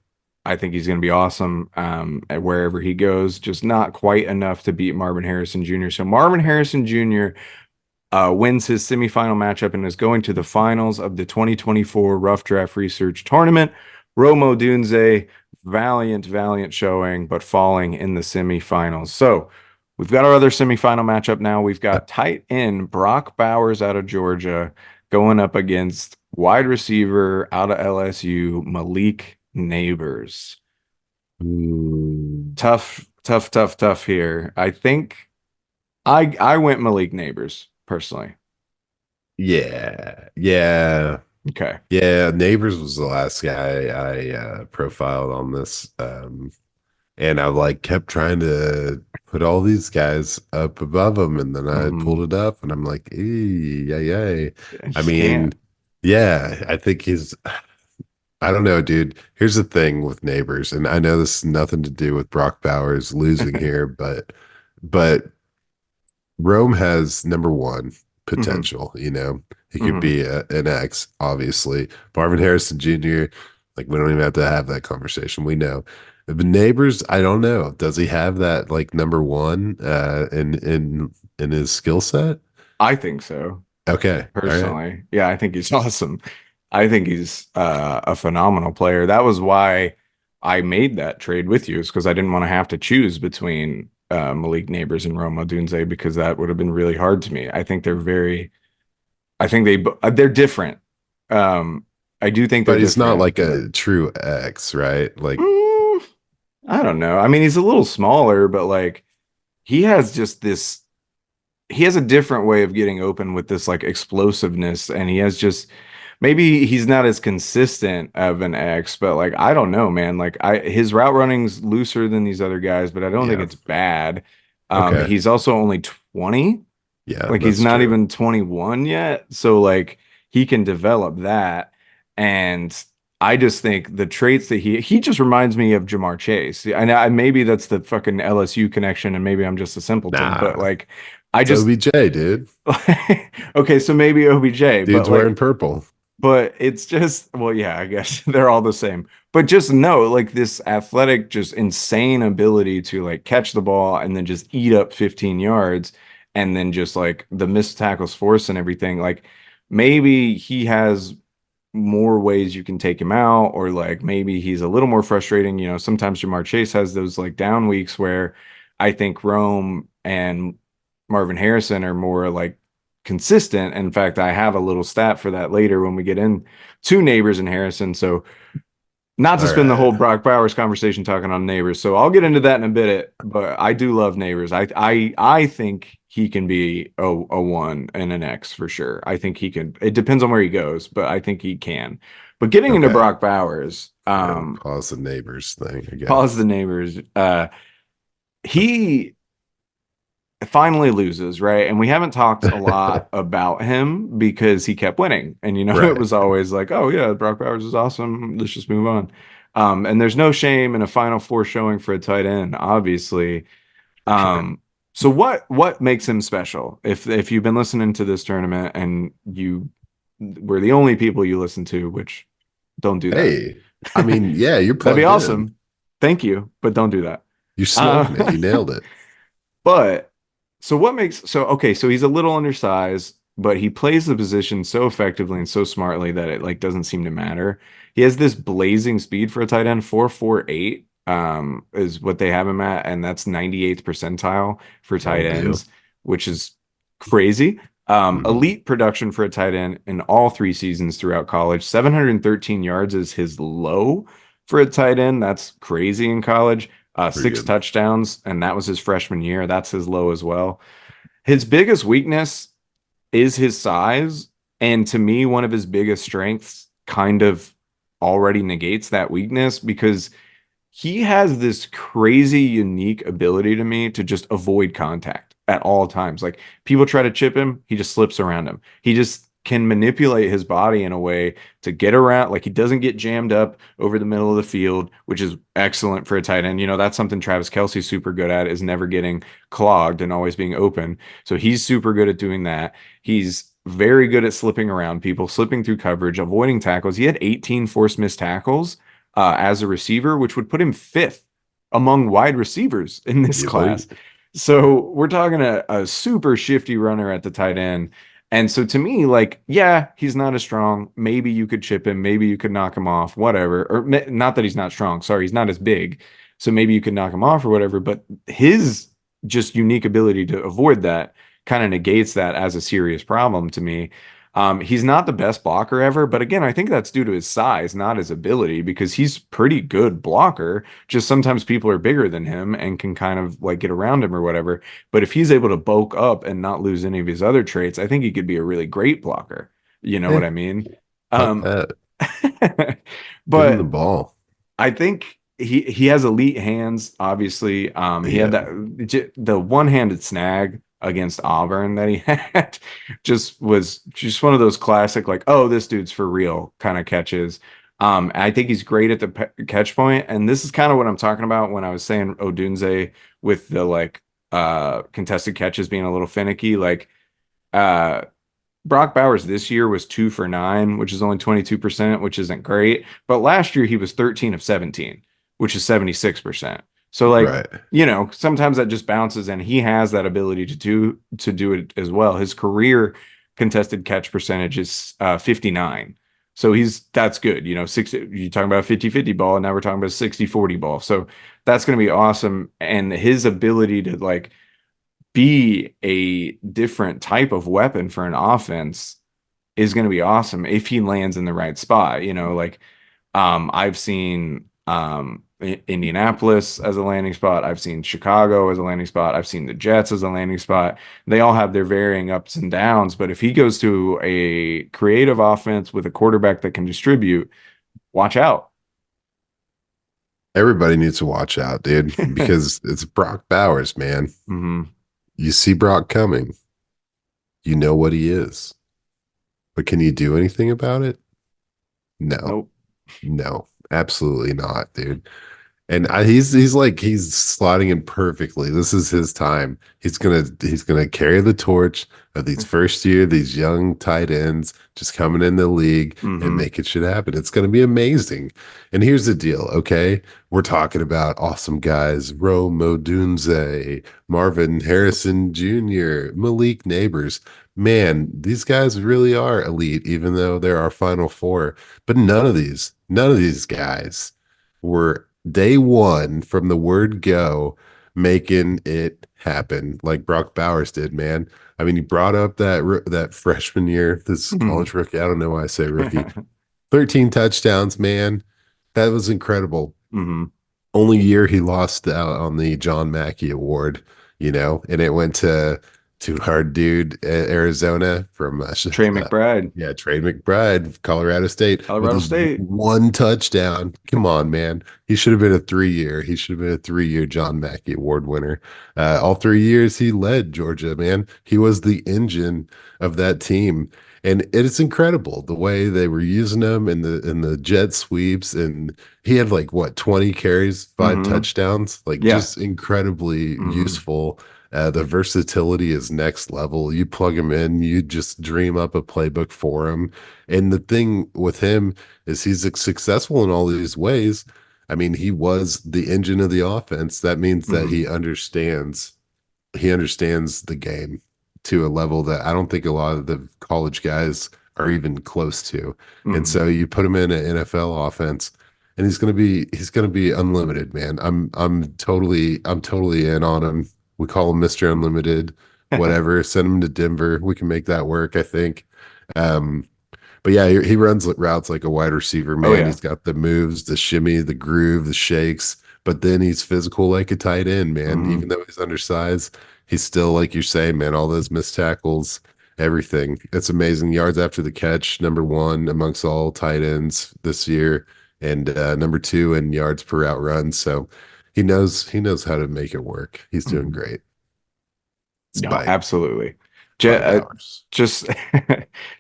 I think he's going to be awesome at wherever he goes. Just not quite enough to beat Marvin Harrison Jr. So Marvin Harrison Jr. Wins his semifinal matchup and is going to the finals of the 2024 Rough Draft Research Tournament. Romo Dunze, valiant showing, but falling in the semifinals. So we've got our other semifinal matchup now. We've got tight end Brock Bowers out of Georgia going up against wide receiver out of LSU, Malik Neighbors. Ooh. Tough here. I think I went Malik Neighbors personally. Yeah, yeah, Okay. yeah. Neighbors was the last guy I profiled on this, and I like kept trying to put all these guys up above him, and then I Mhm. pulled it up, and I'm like, yeah, yeah. I I just mean, can't. yeah, I think he's. I don't know, dude. Here's the thing with Neighbors, and I know this has nothing to do with Brock Bowers losing here, but Rome has number one hmm potential. He could hmm be an X, obviously. Marvin Harrison Jr., like, we don't even have to have that conversation. We know. The Neighbors, I don't know. Does he have that like number one in his skill set? I think so, Okay. All right. personally. Yeah, I think he's awesome. I think he's a phenomenal player. That was why I made that trade with you, is because I didn't want to have to choose between Malik Neighbors and Roma Dunze because that would have been really hard to me. I think they're different. Um, I do think they're But he's not different. like a true X, right? Like, Mm, I don't know. I mean, he's a little smaller, but like he has just this he has a different way of getting open with this like explosiveness, and he has just maybe he's not as consistent of an X, but like I don't know, man. Like his route running's looser than these other guys, but I don't think yeah. it's bad. Okay. He's also only 20. Yeah, Like he's that's not true. even 21 yet. So like he can develop that. And I just think the traits that he just reminds me of Jamar Chase. And maybe that's the fucking LSU connection and maybe I'm just a simpleton, but Nah, like I it's just OBJ, dude. okay, so maybe OBJ, Dude's wearing purple. but it's just, well, yeah, I guess they're all the same. But just know, like this athletic, just insane ability to like catch the ball and then just eat up 15 yards and then just like the missed tackles force and everything. Like maybe he has more ways you can take him out, or like maybe he's a little more frustrating. Sometimes Jamar Chase has those like down weeks where I think Rome and Marvin Harrison are more like consistent. In fact, I have a little stat for that later when we get in to Neighbors and Harrison. So Not to All spend the right. whole Brock Bowers conversation talking on Neighbors, so I'll get into that in a bit. But I do love Neighbors. I think he can be a one and an X for sure. I think he can. It depends on where he goes, but I think he can. But getting into Okay. Brock Bowers, Yeah, we'll pause the neighbors thing, I pause guess. the Neighbors. He finally loses, right? And we haven't talked a lot about him because he kept winning. And it Right. was always like, oh yeah, Brock Bowers is awesome. Let's just move on. And there's no shame in a Final Four showing for a tight end, obviously. For sure. So what makes him special? If you've been listening to this tournament and you were the only people you listen to, which don't do that. Hey, I mean, yeah, you're That'd be plugged in. awesome. Thank you, but don't do that. You're smoking it. Uh, You nailed it. But so he's a little undersized, but he plays the position so effectively and so smartly that it like doesn't seem to matter. He has this blazing speed for a tight end, 4.48 is what they have him at, and that's 98th percentile for No tight deal. ends, which is crazy. Mhm. Elite production for a tight end in all 3 seasons throughout college. 713 yards is his low for a tight end. That's crazy in college. Pretty Six good. touchdowns, and that was his freshman year. That's his low as well. His biggest weakness is his size. And to me, one of his biggest strengths kind of already negates that weakness because he has this crazy, unique ability to me to just avoid contact at all times. Like people try to chip him, he just slips around him. He just can manipulate his body in a way to get around. Like he doesn't get jammed up over the middle of the field, which is excellent for a tight end. That's something Travis Kelce's super good at is never getting clogged and always being open. So he's super good at doing that. He's very good at slipping around people, slipping through coverage, avoiding tackles. He had 18 forced missed tackles as a receiver, which would put him fifth among wide receivers in this Yeah, buddy. class. So we're talking a super shifty runner at the tight end. And so to me, like, yeah, he's not as strong. Maybe you could chip him. Maybe you could knock him off, whatever. Or not that he's not strong. Sorry, he's not as big. So maybe you could knock him off or whatever. But his just unique ability to avoid that kind of negates that as a serious problem to me. He's not the best blocker ever, but again, I think that's due to his size, not his ability, because he's pretty good blocker. Just sometimes people are bigger than him and can kind of like get around him or whatever. But if he's able to bulk up and not lose any of his other traits, I think he could be a really great blocker. You know Yeah, what I mean? fuck Um, that. Give him the but ball. I think he has elite hands. Obviously, he had Yeah, the one-handed snag against Auburn that he had was just one of those classic like, oh, this dude's for real kind of catches. I think he's great at the catch point, and this is kind of what I'm talking about when I was saying Odunze with the like contested catches being a little finicky. Like uh Brock Bowers this year was 2 for 9, which is only 22%, which isn't great. But last year he was 13 of 17, which is 76%. So like, right. sometimes that just bounces and he has that ability to do it as well. His career contested catch percentage is 59. So that's good. 60, you're talking about a 50-50 ball, and now we're talking about a 60-40 ball. So that's going to be awesome. And his ability to like be a different type of weapon for an offense is going to be awesome if he lands in the right spot. Like I've seen Indianapolis as a landing spot. I've seen Chicago as a landing spot. I've seen the Jets as a landing spot. They all have their varying ups and downs, but if he goes to a creative offense with a quarterback that can distribute, watch out. Everybody needs to watch out, dude, because it's Brock Bowers, man. hmm You see Brock coming. You know what he is. But can you do anything about it? No. Nope. No. Absolutely not, dude. And he's slotting in perfectly. This is his time. He's gonna carry the torch of these young tight ends just coming in the league and hmm making shit happen. It's gonna be amazing. And here's the deal, okay? We're talking about awesome guys: Rome Odunze, Marvin Harrison Jr., Malik Neighbors. Man, these guys really are elite, even though they're our final four. But none of these guys were day one from the word go, making it happen like Brock Bowers did, man. I mean, he brought up that freshman year, this college rookie. I don't know why I say rookie. 13 touchdowns, man. That was incredible. Hmm. Only year he lost out on the John Mackey Award, and it went to our dude at Arizona from Trey McBride, yeah, Trey McBride, Colorado State, with Colorado his State. one touchdown. Come on, man. He should have been a 3 year. He should have been a 3 year John Mackey Award winner. All 3 years he led Georgia, man. He was the engine of that team. And it is incredible the way they were using him in the jet sweeps, and he had like what 20 carries, five Hmm. touchdowns, like Yeah. just incredibly Hmm. useful. The versatility is next level. You plug him in, you just dream up a playbook for him. And the thing with him is he's successful in all these ways. I mean, he was the engine of the offense. That means that Hmm. he understands the game to a level that I don't think a lot of the college guys are even close to. And Hmm. so you put him in an NFL offense and he's gonna be unlimited, man. I'm totally in on him. We call him Mr. Unlimited, whatever. Send him to Denver. We can make that work, I think. Um, but yeah, he runs routes like a wide receiver, Oh man. yeah. He's got the moves, the shimmy, the groove, the shakes, but then he's physical like a tight end, man. Hmm. Even though he's undersized, he's still, like you're saying, man, all those missed tackles, everything. It's amazing. Yards after the catch, number one amongst all tight ends this year, and number two in yards per route run. So he knows how to make it work. He's doing Hmm. great. No, Despite absolutely. Ju- 5 hours. just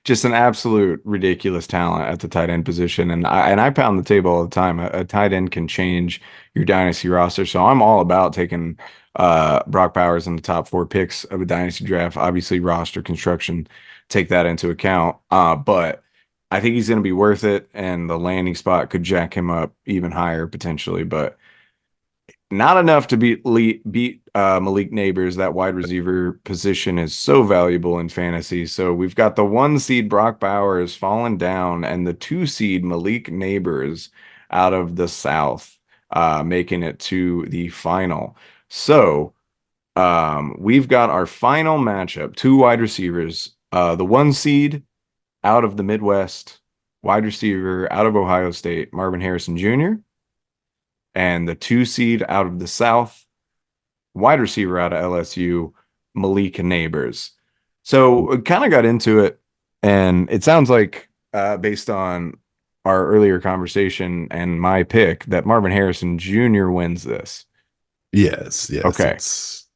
just an absolute ridiculous talent at the tight end position, and I pound the table all the time. A tight end can change your dynasty roster, so I'm all about taking Brock Bowers in the top four picks of a dynasty draft. Obviously, roster construction take that into account, but I think he's going to be worth it, and the landing spot could jack him up even higher potentially, but. Not enough to beat Malik Neighbors. That wide receiver position is so valuable in fantasy. So we've got the 1 seed Brock Bowers falling down, and the 2 seed Malik Neighbors out of the South, making it to the final. So we've got our final matchup: two wide receivers. The 1 seed out of the Midwest, wide receiver out of Ohio State, Marvin Harrison Jr., and the 2 seed out of the South, wide receiver out of LSU, Malik Neighbors. So kind of got into it, and it sounds like, based on our earlier conversation and my pick, that Marvin Harrison Jr. wins this. Yes, Okay, it's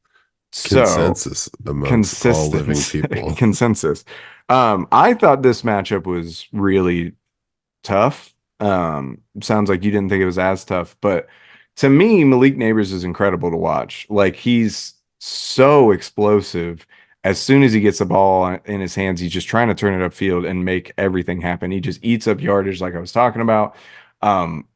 so consensus amongst all living consistent people. consensus. I thought this matchup was really tough. Sounds like you didn't think it was as tough, but to me, Malik Neighbors is incredible to watch. Like he's so explosive. As soon as he gets the ball in his hands, he's just trying to turn it upfield and make everything happen. He just eats up yardage, like I was talking about. Um,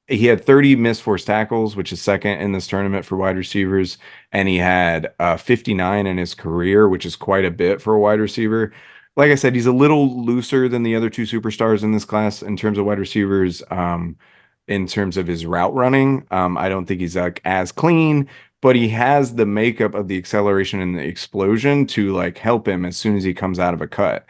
he had 30 missed forced tackles, which is second in this tournament for wide receivers, and he had 59 in his career, which is quite a bit for a wide receiver. Like I said, he's a little looser than the other two superstars in this class in terms of wide receivers. In terms of his route running, I don't think he's like as clean, but he has the makeup of the acceleration and the explosion to like help him as soon as he comes out of a cut.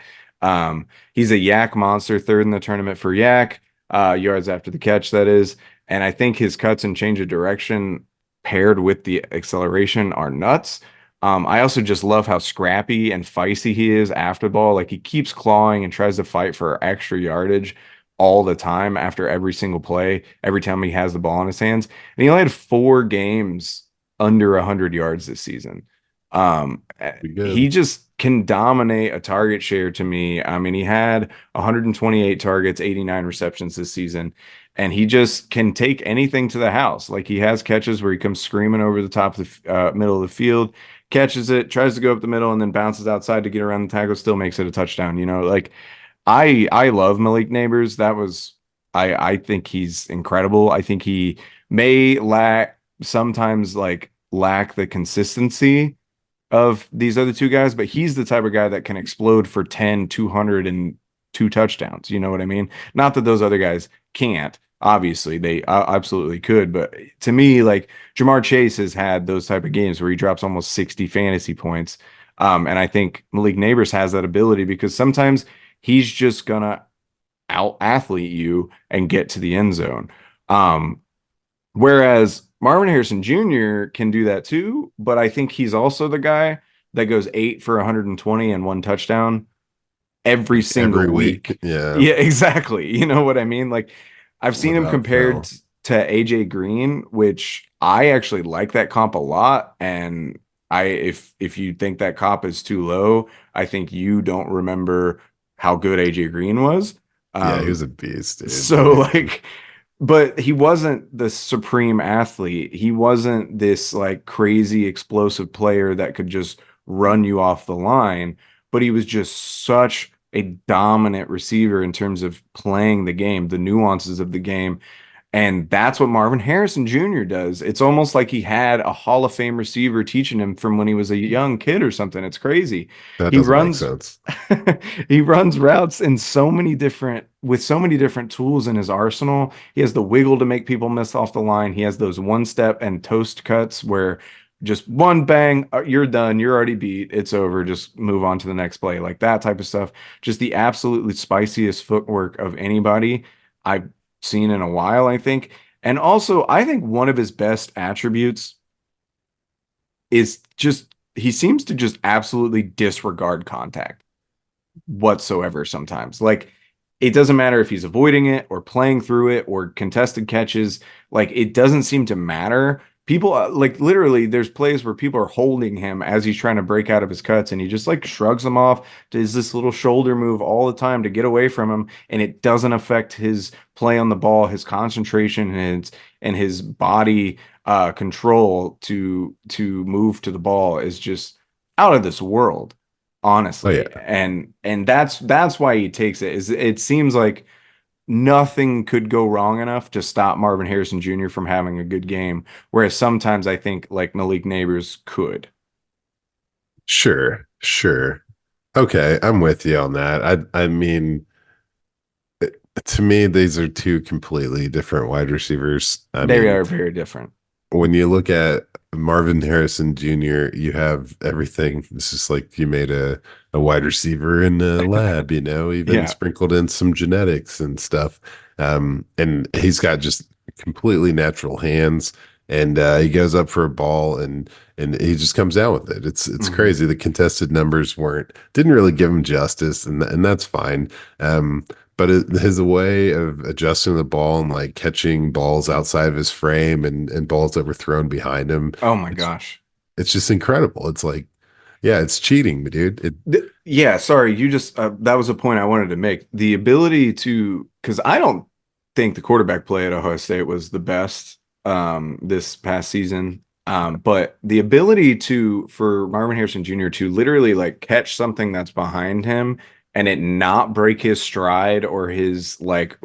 He's a yak monster, third in the tournament for yak, yards after the catch, that is. And I think his cuts and change of direction paired with the acceleration are nuts. I also just love how scrappy and feisty he is after the ball. Like he keeps clawing and tries to fight for extra yardage all the time after every single play, every time he has the ball in his hands. And he only had 4 games under 100 yards this season. Be He good. just can dominate a target share to me. I mean, he had 128 targets, 89 receptions this season, and he just can take anything to the house. Like he has catches where he comes screaming over the top of the middle of the field, catches it, tries to go up the middle, and then bounces outside to get around the tackle, still makes it a touchdown. Like I love Malik Neighbors. I think he's incredible. I think he may lack sometimes like lack the consistency of these other two guys, but he's the type of guy that can explode for 10, 202 touchdowns. You know what I mean? Not that those other guys can't. Obviously, they absolutely could, but to me, like Jamar Chase has had those type of games where he drops almost 60 fantasy points. And I think Malik Neighbors has that ability because sometimes he's just gonna out athlete you and get to the end zone. Um, Whereas Marvin Harrison Jr. can do that too, but I think he's also the guy that goes 8 for 120 and 1 touchdown every Like every single week. week. Yeah. Yeah, exactly. You know what I mean? Like I've seen him Without compared fail. to AJ Green, which I actually like that comp a lot. And if you think that comp is too low, I think you don't remember how good AJ Green was. Yeah, he was Um, a beast, dude. I so mean, like, but he wasn't the supreme athlete. He wasn't this like crazy explosive player that could just run you off the line, but he was just such a dominant receiver in terms of playing the game, the nuances of the game. And that's what Marvin Harrison Jr. does. It's almost like he had a Hall of Fame receiver teaching him from when he was a young kid or something. It's crazy. that He doesn't make runs sense. he runs routes in so many different with so many different tools in his arsenal. He has the wiggle to make people miss off the line. He has those one step and toast cuts where just one bang, you're done. You're already beat. It's over. Just move on to the next play. Like that type of stuff. Just the absolutely spiciest footwork of anybody I've seen in a while, I think. And also, I think one of his best attributes is just he seems to just absolutely disregard contact whatsoever sometimes. Like it doesn't matter if he's avoiding it or playing through it or contested catches, like it doesn't seem to matter. People like literally there's plays where people are holding him as he's trying to break out of his cuts and he just like shrugs them off, does this little shoulder move all the time to get away from him and it doesn't affect his play on the ball, his concentration and his body control to move to the ball is just out of this world Oh honestly. yeah. And that's why he takes it. Is it seems like nothing could go wrong enough to stop Marvin Harrison Jr. from having a good game, whereas sometimes I think like Malik Neighbors could. Sure. Sure. Okay, I'm with you on that. I mean, to me, these are two completely different wide receivers. I They mean, are very different. when you look at Marvin Harrison Jr., you have everything. It's just like you made a wide receiver in a lab, even Yeah. sprinkled in some genetics and stuff. And he's got just completely natural hands, and he goes up for a ball and he just comes down with it. It's Hmm. crazy. The contested numbers didn't really give him justice, and that's fine. Um, but his way of adjusting the ball and like catching balls outside of his frame and balls that were thrown behind him, Oh my it's gosh. it's just incredible. It's like, yeah, it's cheating, dude. Yeah, sorry, you just that was a point I wanted to make. The ability to, because I don't think the quarterback play at Ohio State was the best this past season. But the ability to for Marvin Harrison Jr. to literally like catch something that's behind him and it not break his stride or his like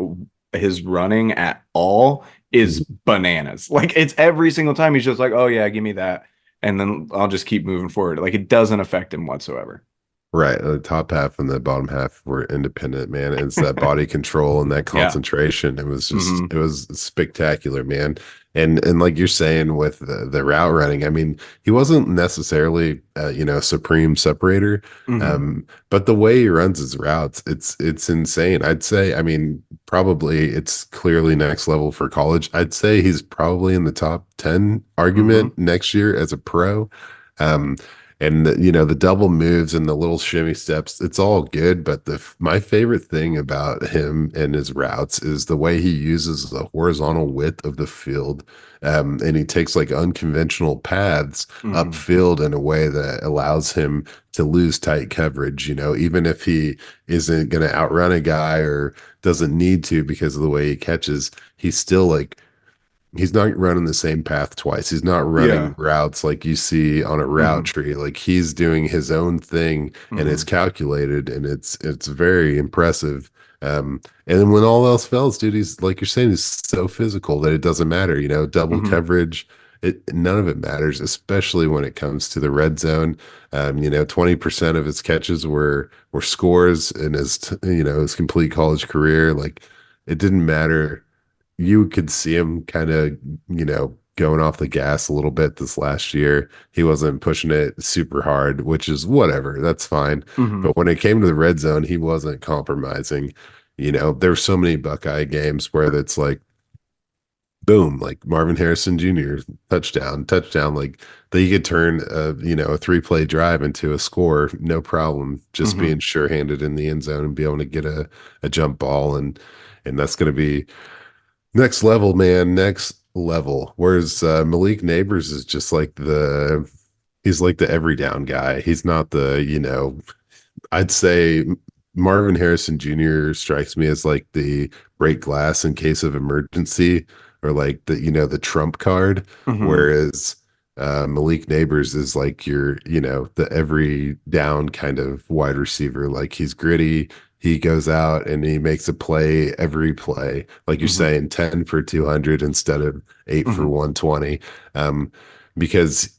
his running at all is bananas. Like it's every single time he's just like, oh yeah, give me that. And then I'll just keep moving forward. Like it doesn't affect him whatsoever. Right. The top half and the bottom half were independent, man. It's that body control and that Yeah. concentration. Hmm. It was spectacular, man. And like you're saying with the route running, I mean, he wasn't necessarily supreme separator. Hmm. But the way he runs his routes, it's insane. I'd say, I mean, probably it's clearly next level for college. I'd say he's probably in the top 10 Hmm. argument next year as a pro. Um, and the double moves and the little shimmy steps, it's all good, but my favorite thing about him and his routes is the way he uses the horizontal width of the field, and he takes like unconventional paths Hmm. upfield in a way that allows him to lose tight coverage, even if he isn't going to outrun a guy or doesn't need to because of the way he catches. He's still like he's not running the same path twice. He's not running Yeah. routes like you see on a route Hmm. tree. Like he's doing his own thing and it's Hmm. calculated and it's very impressive. And then when all else fails, dude, he's like you're saying, he's so physical that it doesn't matter, double Hmm. coverage. None of it matters, especially when it comes to the red zone. 20% of his catches were scores in his complete college career. Like it didn't matter. You could see him kind of, going off the gas a little bit this last year. He wasn't pushing it super hard, which is whatever. That's fine. Hmm. But when it came to the red zone, he wasn't compromising. There's so many Buckeye games where it's like, boom, like Marvin Harrison Jr. touchdown, like they could turn a 3-play drive into a score, no problem, just Mhm. being sure-handed in the end zone and be able to get a jump ball, and that's going to be next level, man, next level. Whereas Malik Neighbors is just like he's like the every down guy. He's not I'd say Marvin Harrison Jr. strikes me as like the break glass in case of emergency, or like the trump card, Mhm. whereas Malik Neighbors is like the every down kind of wide receiver. Like he's gritty. He goes out and he makes a play every play. Like you're Mhm. saying, 10 for 200 instead of 8 for Mhm. 120. Um, because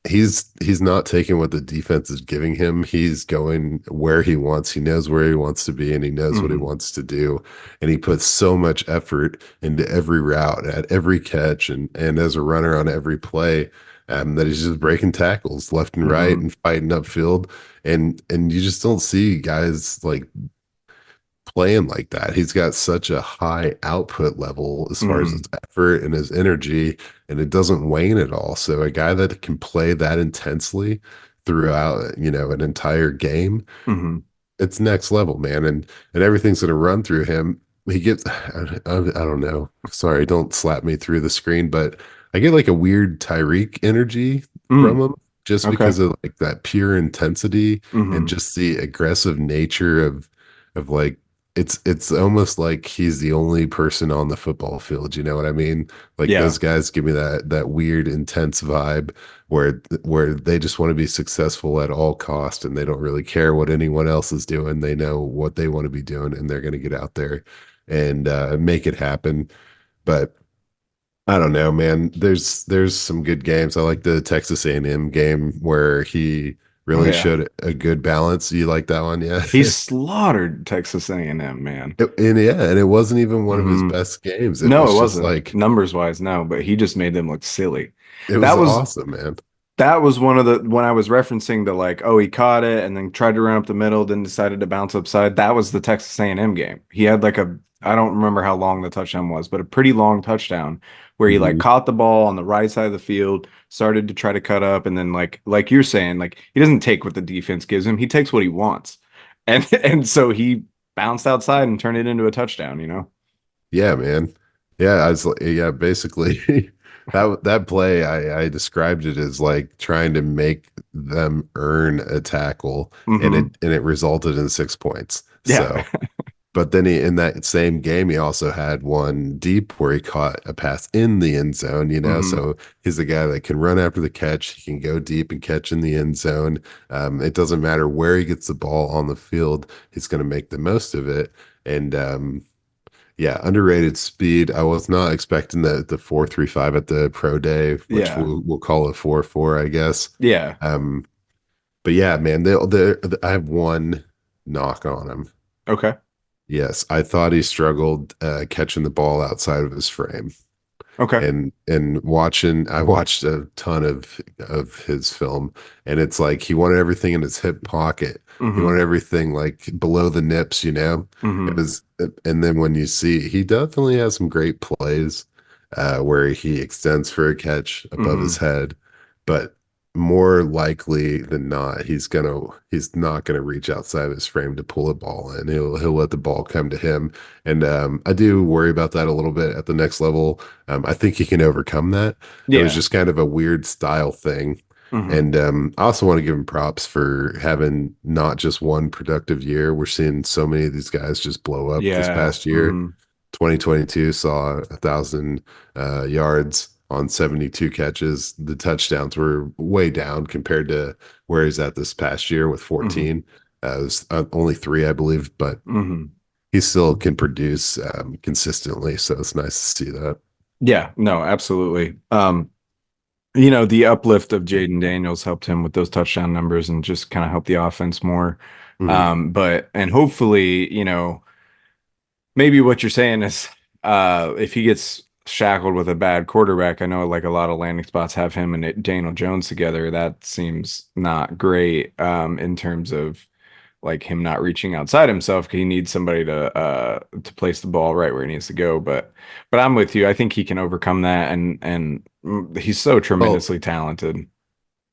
he's not taking what the defense is giving him. He's going where he wants. He knows where he wants to be and he knows what he Mhm. wants to do. And he puts so much effort into every route, at every catch, and as a runner on every play, that he's just breaking tackles left and right Mhm. and fighting upfield. And you just don't see guys like playing like that. He's got such a high output level as far as his Mhm. effort and his energy, and it doesn't wane at all. So a guy that can play that intensely throughout, an entire game, Mhm. it's next level, man. And everything's going to run through him. He gets, I don't know. Sorry, don't slap me through the screen, but I get like a weird Tyreek energy from Mm. him just Okay. because of like that pure intensity and Mhm. just the aggressive nature of like it's almost like he's the only person on the football field. You know what I mean? Like Yeah. those guys give me that weird intense vibe where they just want to be successful at all cost and they don't really care what anyone else is doing. They know what they want to be doing and they're going to get out there and make it happen. But I don't know, man. There's some good games. I like the Texas A&M game where he Oh really yeah. showed a good balance. You like that one? Yeah. He slaughtered Texas A&M, man. And it wasn't even one of his Mhm. best games. It No, it was just wasn't. like Numbers wise, no, but he just made them look silly. it was That was awesome, man. that was one of the when I was referencing the like, oh, he caught it and then tried to run up the middle, then decided to bounce upside. That was the Texas A&M game. He had like I don't remember how long the touchdown was, but a pretty long touchdown where he like Mhm. caught the ball on the right side of the field, started to try to cut up, and then like you're saying, like he doesn't take what the defense gives him, he takes what he wants. And so he bounced outside and turned it into a touchdown, you know? Yeah, man. Yeah, I was like, yeah, basically that play I described it as like trying to make them earn a tackle and Hmm. it resulted in 6 points. Yeah. So, but then in that same game he also had one deep where he caught a pass in the end zone, Hmm. so he's the guy that can run after the catch, he can go deep and catch in the end zone. It doesn't matter where he gets the ball on the field, he's going to make the most of it. And yeah, underrated speed. I was not expecting the 4.35 at the pro day, which Yeah. we'll call it 4.4, I guess. Yeah. Um, but yeah, man, they I have one knock on him. Okay. Yes, I thought he struggled catching the ball outside of his frame. Okay. And I watched a ton of his film, and it's like he wanted everything in his hip pocket. He Hmm. wanted everything like below the nips. It Hmm. was, and then when you see, he definitely has some great plays where he extends for a catch above his Hmm. head, but more likely than not, he's not gonna reach outside his frame to pull a ball in. He'll let the ball come to him, and I do worry about that a little bit at the next level. I think he can overcome that. It was Yeah. just kind of a weird style thing. Hmm. And I also want to give him props for having not just one productive year. We're seeing so many of these guys just blow up this Yeah. past year. Hmm. 2022 saw 1,000 yards on 72 catches. The touchdowns were way down compared to where he's at this past year with Hmm. 14. It was only three, I believe, but Hmm. he still can produce consistently. So it's nice to see that. Yeah. No, absolutely. The uplift of Jaden Daniels helped him with those touchdown numbers and just kind of helped the offense more. Mhm. And hopefully, maybe what you're saying is if he gets shackled with a bad quarterback, I know like a lot of landing spots have him and Daniel Jones together. That seems not great in terms of like him not reaching outside himself because he needs somebody to place the ball right where it needs to go. But I'm with you. I think he can overcome that, and he's so Well, tremendously talented.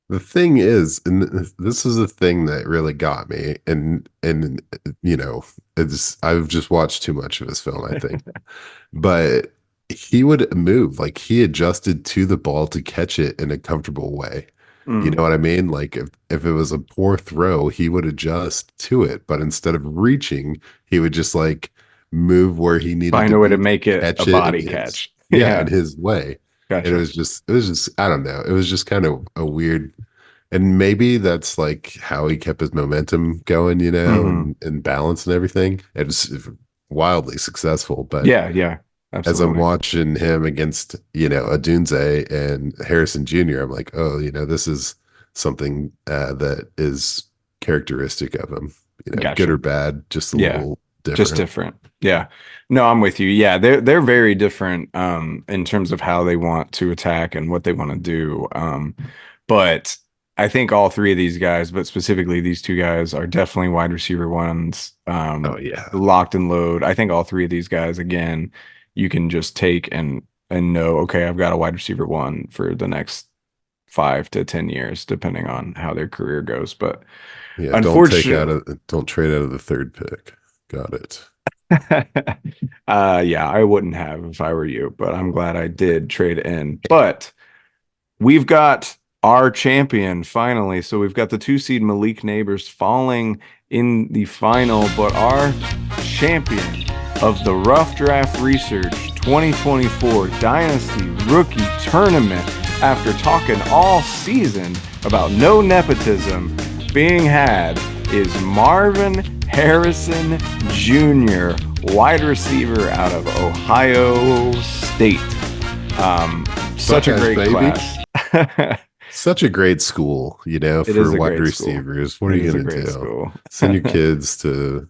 the thing is, and this is the thing that really got me, and I've just watched too much of his film, I think. But he would move, like he adjusted to the ball to catch it in a comfortable way. You Mm. know what I mean? Like if it was a poor throw, he would adjust to it, but instead of reaching, he would just like move where he needed Find to a way to be to make it a catch it in body his, catch. yeah, in Yeah, his way. And gotcha. it was just I don't know. It was just kind of a weird, and maybe that's like how he kept his momentum going, Hmm. and balance and everything. It's wildly successful, but Yeah, yeah, as I'm absolutely. watching him against, Adunze and Harrison Jr., I'm like, oh, this is something that is characteristic of him, good or Gotcha. bad, just a Yeah, little just different. different. Yeah. No, I'm with you. Yeah, they're very different in terms of how they want to attack and what they want to do. But I think all three of these guys, but specifically these two guys, are definitely wide receiver ones. Oh yeah. Locked and load. I think all three of these guys, again, you can just take and know, okay, I've got a wide receiver one for the next 5 to 10 years, depending on how their career goes. But Yeah. unfortunately, Don't trade out of the third pick. Got it. yeah, I wouldn't have if I were you, but I'm glad I did trade in. But we've got our champion finally. So we've got the 2 seed Malik Neighbors falling in the final, but our champion of the Rough Draft Research 2024 Dynasty Rookie Tournament, after talking all season about no nepotism being had, is Marvin Harrison Jr., wide receiver out of Ohio State. Such a Buckeyes, great baby. class. Such a great school, It for is a wide great school. receivers. What are It you is a gonna great do? school. Send your kids to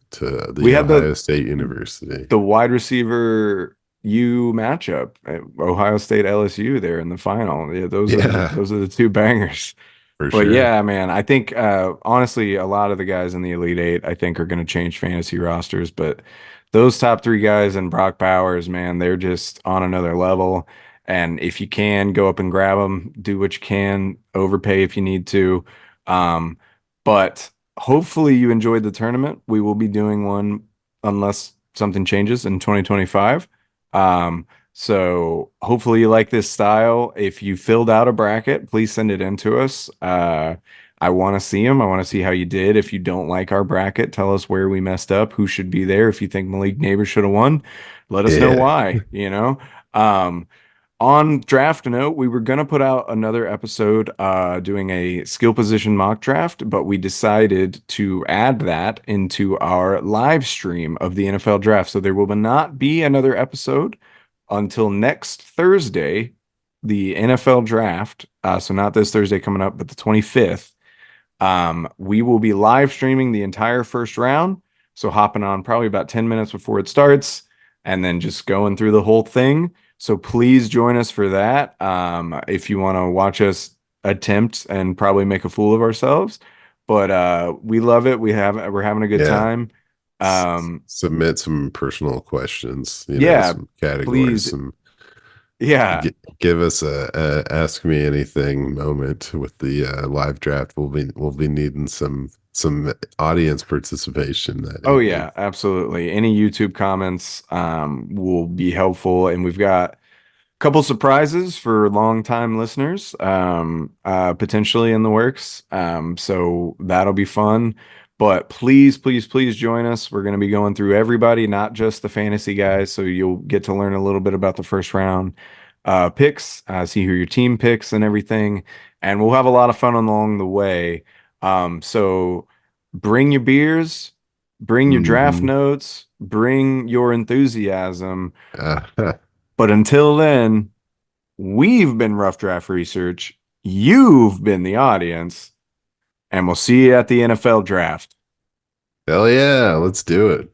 We the had Ohio State University. the wide receiver U matchup at Ohio State LSU there in the final. Yeah, Yeah, those are the two bangers. for But sure. yeah, man, I think honestly, a lot of the guys in the Elite Eight, I think, are going to change fantasy rosters. But those top three guys and Brock Bowers, man, they're just on another level. And if you can go up and grab them, do what you can, overpay if you need to. Um, but hopefully you enjoyed the tournament. We will be doing one unless something changes in 2025. So hopefully you like this style. If you filled out a bracket, please send it in to us. I want to see them. I want to see how you did. If you don't like our bracket, tell us where we messed up, who should be there. If you think Malik Neighbors should have won, let us know Yeah. why. Um, on draft note, we were going to put out another episode doing a skill position mock draft, but we decided to add that into our live stream of the NFL draft. So there will not be another episode until next Thursday, the NFL draft. So not this Thursday coming up, but the 25th. We will be live streaming the entire first round. So hopping on probably about 10 minutes before it starts and then just going through the whole thing. So please join us for that. If you want to watch us attempt and probably make a fool of ourselves, but we love it. We're having a good Yeah. time. Um, Submit some personal questions, yeah, some categories, please. some Yeah, give us a ask me anything moment with the live draft. We'll be needing some audience participation that oh evening. yeah, absolutely. Any YouTube comments will be helpful, and we've got a couple surprises for longtime listeners, potentially in the works. So that'll be fun. But please, please, please join us. We're going to be going through everybody, not just the fantasy guys. So you'll get to learn a little bit about the first round picks, see who your team picks and everything. And we'll have a lot of fun along the way. So bring your beers, bring your draft Hmm. notes, bring your enthusiasm. But until then, we've been Rough Draft Research. You've been the audience, and we'll see you at the NFL draft. Hell yeah, let's do it.